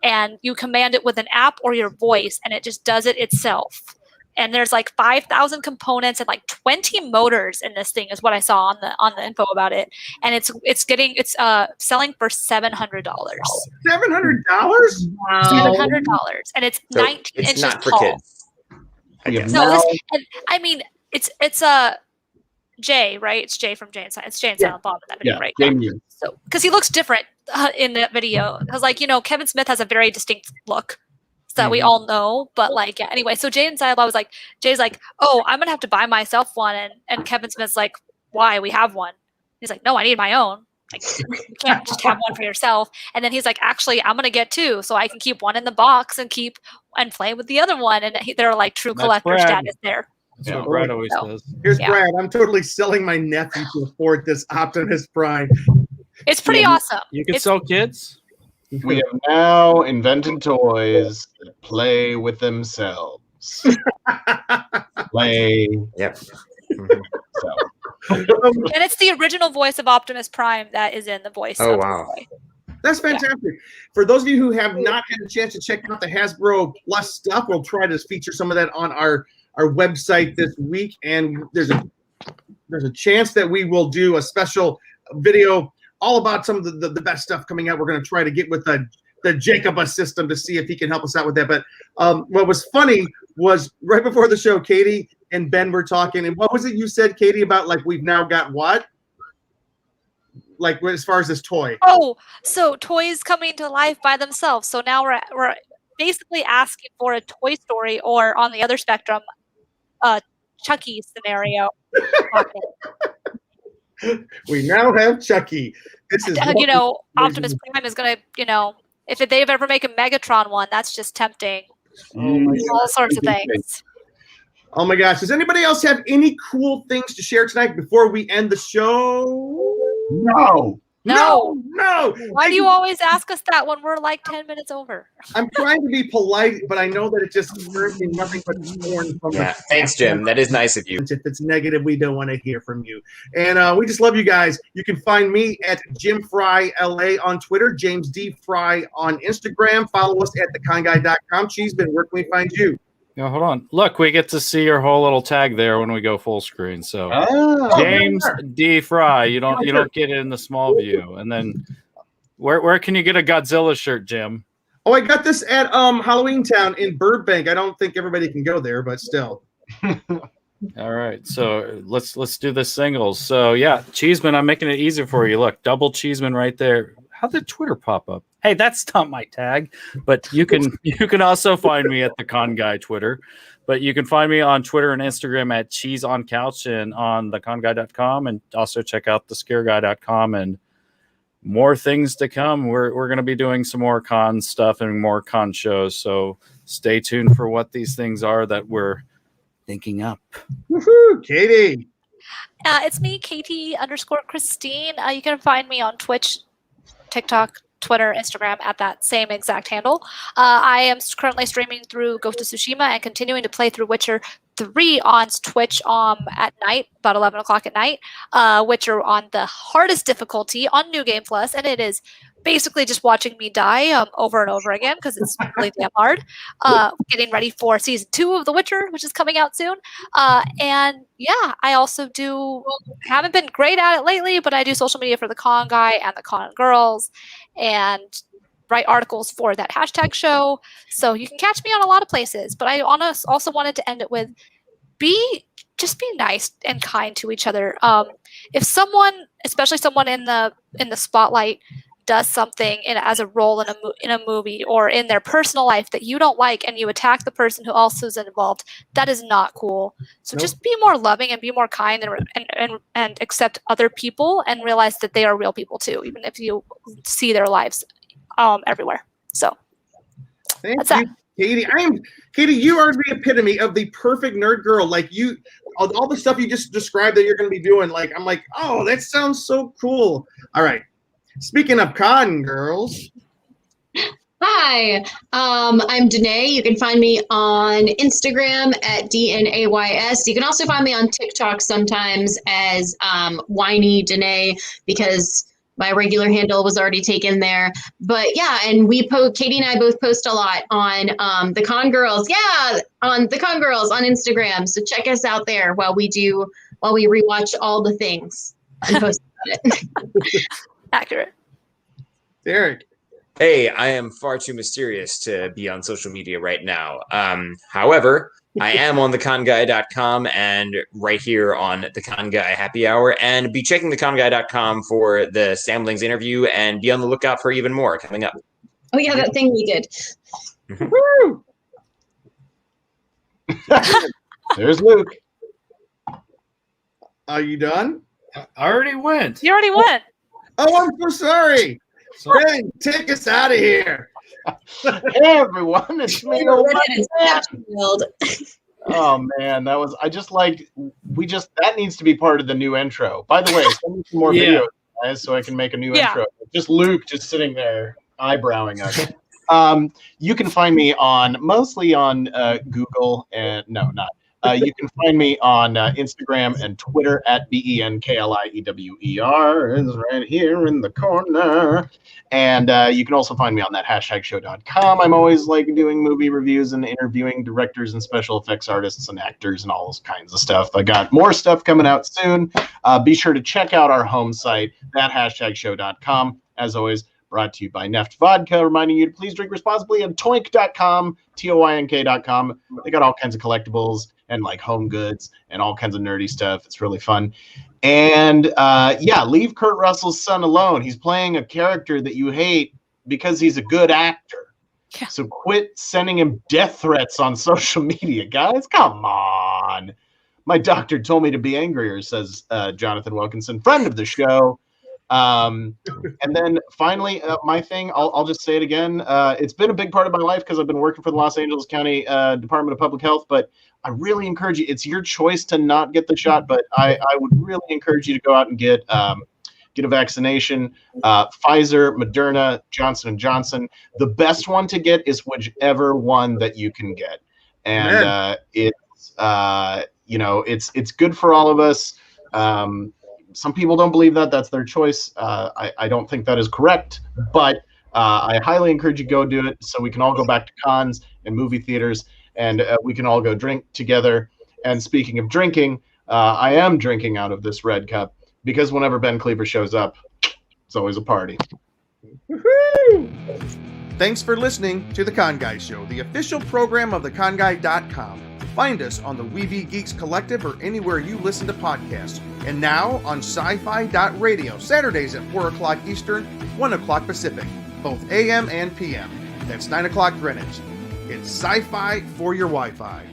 B: And you command it with an app or your voice, and it just does it itself. And there's like 5,000 components and like 20 motors in this thing is what I saw on the info about it. And it's selling for $700.
A: $700?
G: Wow.
B: $700, and it's
F: So
B: 19
F: it's
B: inches
F: not for
B: tall.
F: kids. I guess.
B: No, it's Jay, right? It's Jay from Jay and Silent. It's Jay and Silent Bob in that video, right? Yeah. So because he looks different in that video, because Kevin Smith has a very distinct look that we all know, but anyway. So Jay and Silent Bob was like, Jay's like, oh, I'm gonna have to buy myself one, and Kevin Smith's like, why? We have one. He's like, no, I need my own. Like, you can't just have one for yourself. And then he's like, actually, I'm gonna get two, so I can keep one in the box and play with the other one. And they're like true collector status there.
C: That's what Brad always says.
A: Here's Brad. I'm totally selling my nephew to afford this Optimus Prime.
B: It's pretty awesome.
C: You can sell kids.
H: We have now invented toys that play with themselves. Play.
F: Yep.
H: So.
B: And it's the original voice of Optimus Prime that is in the voice.
F: Oh,
B: of
F: wow.
B: the boy.
A: That's fantastic. For those of you who have not had a chance to check out the Hasbro Plus stuff, we'll try to feature some of that on our website this week. And there's a chance that we will do a special video all about some of the best stuff coming out. We're going to try to get with the Jacobus system to see if he can help us out with that. But what was funny was right before the show, Katie and Ben were talking. And what was it you said, Katie, about we've now got what? As far as this toy.
B: Oh, so toys coming to life by themselves. So now we're basically asking for a Toy Story, or on the other spectrum, Chucky scenario.
A: We now have Chucky. This is
B: Optimus Prime is gonna, if they've ever make a Megatron one, that's just tempting. All sorts of things.
A: Oh my gosh! Does anybody else have any cool things to share tonight before we end the show?
H: No.
B: Why do you always ask us that when we're like 10 minutes over?
A: I'm trying to be polite, but I know that it just turns me nothing but scorn from
F: Thanks, Jim. That is nice of you.
A: If it's negative, we don't want to hear from you. And we just love you guys. You can find me at Jim Fry LA on Twitter, James D. Fry on Instagram. Follow us at theconguy.com. Cheeseman, where can we find you?
C: No, hold on. Look, we get to see your whole little tag there when we go full screen. So James D. Fry, you don't get it in the small view. And then where can you get a Godzilla shirt, Jim?
A: Oh, I got this at Halloween Town in Burbank. I don't think everybody can go there, but still.
C: All right, so let's do the singles. So yeah, Cheeseman, I'm making it easier for you. Look, double Cheeseman right there. How'd the Twitter pop up? Hey, that's not my tag, but you can also find me at the Con Guy Twitter. But you can find me on Twitter and Instagram at CheeseOnCouch and on theconguy.com, and also check out thescareguy.com and more things to come. We're going to be doing some more con stuff and more con shows, so stay tuned for what these things are that we're thinking up.
A: Woohoo, Katie.
B: It's me, Katie_Christine. You can find me on Twitch, TikTok, Twitter, Instagram at that same exact handle. I am currently streaming through Ghost of Tsushima and continuing to play through Witcher 3 on Twitch at night, about 11 o'clock at night. Witcher on the hardest difficulty on New Game Plus, and it is basically just watching me die over and over again because it's really damn hard. Getting ready for season 2 of The Witcher, which is coming out soon. And yeah, I also haven't been great at it lately, but I do social media for the Con Guy and the Con Girls, and write articles for that hashtag show. So you can catch me on a lot of places. But I also wanted to end it with be nice and kind to each other. If someone, especially someone in the spotlight, does something as a role in a movie or in their personal life that you don't like, and you attack the person who also is involved, that is not cool. So just be more loving and be more kind and accept other people and realize that they are real people too, even if you see their lives everywhere. So
A: Thank you, Katie. Katie, you are the epitome of the perfect nerd girl. Like all the stuff you just described that you're going to be doing. Like, I'm like, oh, that sounds so cool. All right. Speaking of con girls.
G: Hi, I'm Danae. You can find me on Instagram at DNAYS. You can also find me on TikTok sometimes as Whiny Danae, because my regular handle was already taken there. But yeah, and Katie and I both post a lot on the Con Girls. Yeah, on the Con Girls on Instagram. So check us out there while we rewatch all the things and post about it.
B: Accurate.
A: Derek.
F: Hey, I am far too mysterious to be on social media right now. However, I am on theconguy.com and right here on the Con Guy Happy Hour, and be checking theconguy.com for the Samblings interview, and be on the lookout for even more coming up.
G: Oh yeah, that thing we did.
H: There's Luke.
A: Are you done?
C: I already went.
B: You already went.
A: Oh, I'm so sorry. Ben, take us out of here.
H: Hey everyone, it's me. Oh man, that needs to be part of the new intro. By the way, send me some more videos, guys, so I can make a new intro. Just Luke just sitting there eyebrowing us. You can find me mostly on Google and you can find me on Instagram and Twitter at BENKLIEWER. It's right here in the corner. And you can also find me on that #show.com. I'm always doing movie reviews and interviewing directors and special effects artists and actors and all those kinds of stuff. I got more stuff coming out soon. Be sure to check out our home site, that #show.com. As always, brought to you by Neft Vodka, reminding you to please drink responsibly, and toink.com, TOYNK.com. They got all kinds of collectibles and home goods and all kinds of nerdy stuff. It's really fun. And leave Kurt Russell's son alone. He's playing a character that you hate because he's a good actor.
B: Yeah.
H: So quit sending him death threats on social media, guys. Come on. My doctor told me to be angrier, says Jonathan Wilkinson, friend of the show. And then finally, my thing, I'll just say it again. It's been a big part of my life because I've been working for the Los Angeles County Department of Public Health, but I really encourage you. It's your choice to not get the shot, but I would really encourage you to go out and get a vaccination. Pfizer, Moderna, Johnson & Johnson. The best one to get is whichever one that you can get. And it's good for all of us. Some people don't believe that. That's their choice. I don't think that is correct, but I highly encourage you to go do it so we can all go back to cons and movie theaters, and we can all go drink together. And speaking of drinking, I am drinking out of this red cup because whenever Ben Cleaver shows up, it's always a party.
A: Woo-hoo! Thanks for listening to The Con Guy Show, the official program of theconguy.com. Find us on the Weeby Geeks Collective or anywhere you listen to podcasts. And now on sci-fi.radio, Saturdays at 4 o'clock Eastern, 1 o'clock Pacific, both AM and PM. That's 9 o'clock Greenwich. It's sci-fi for your Wi-Fi.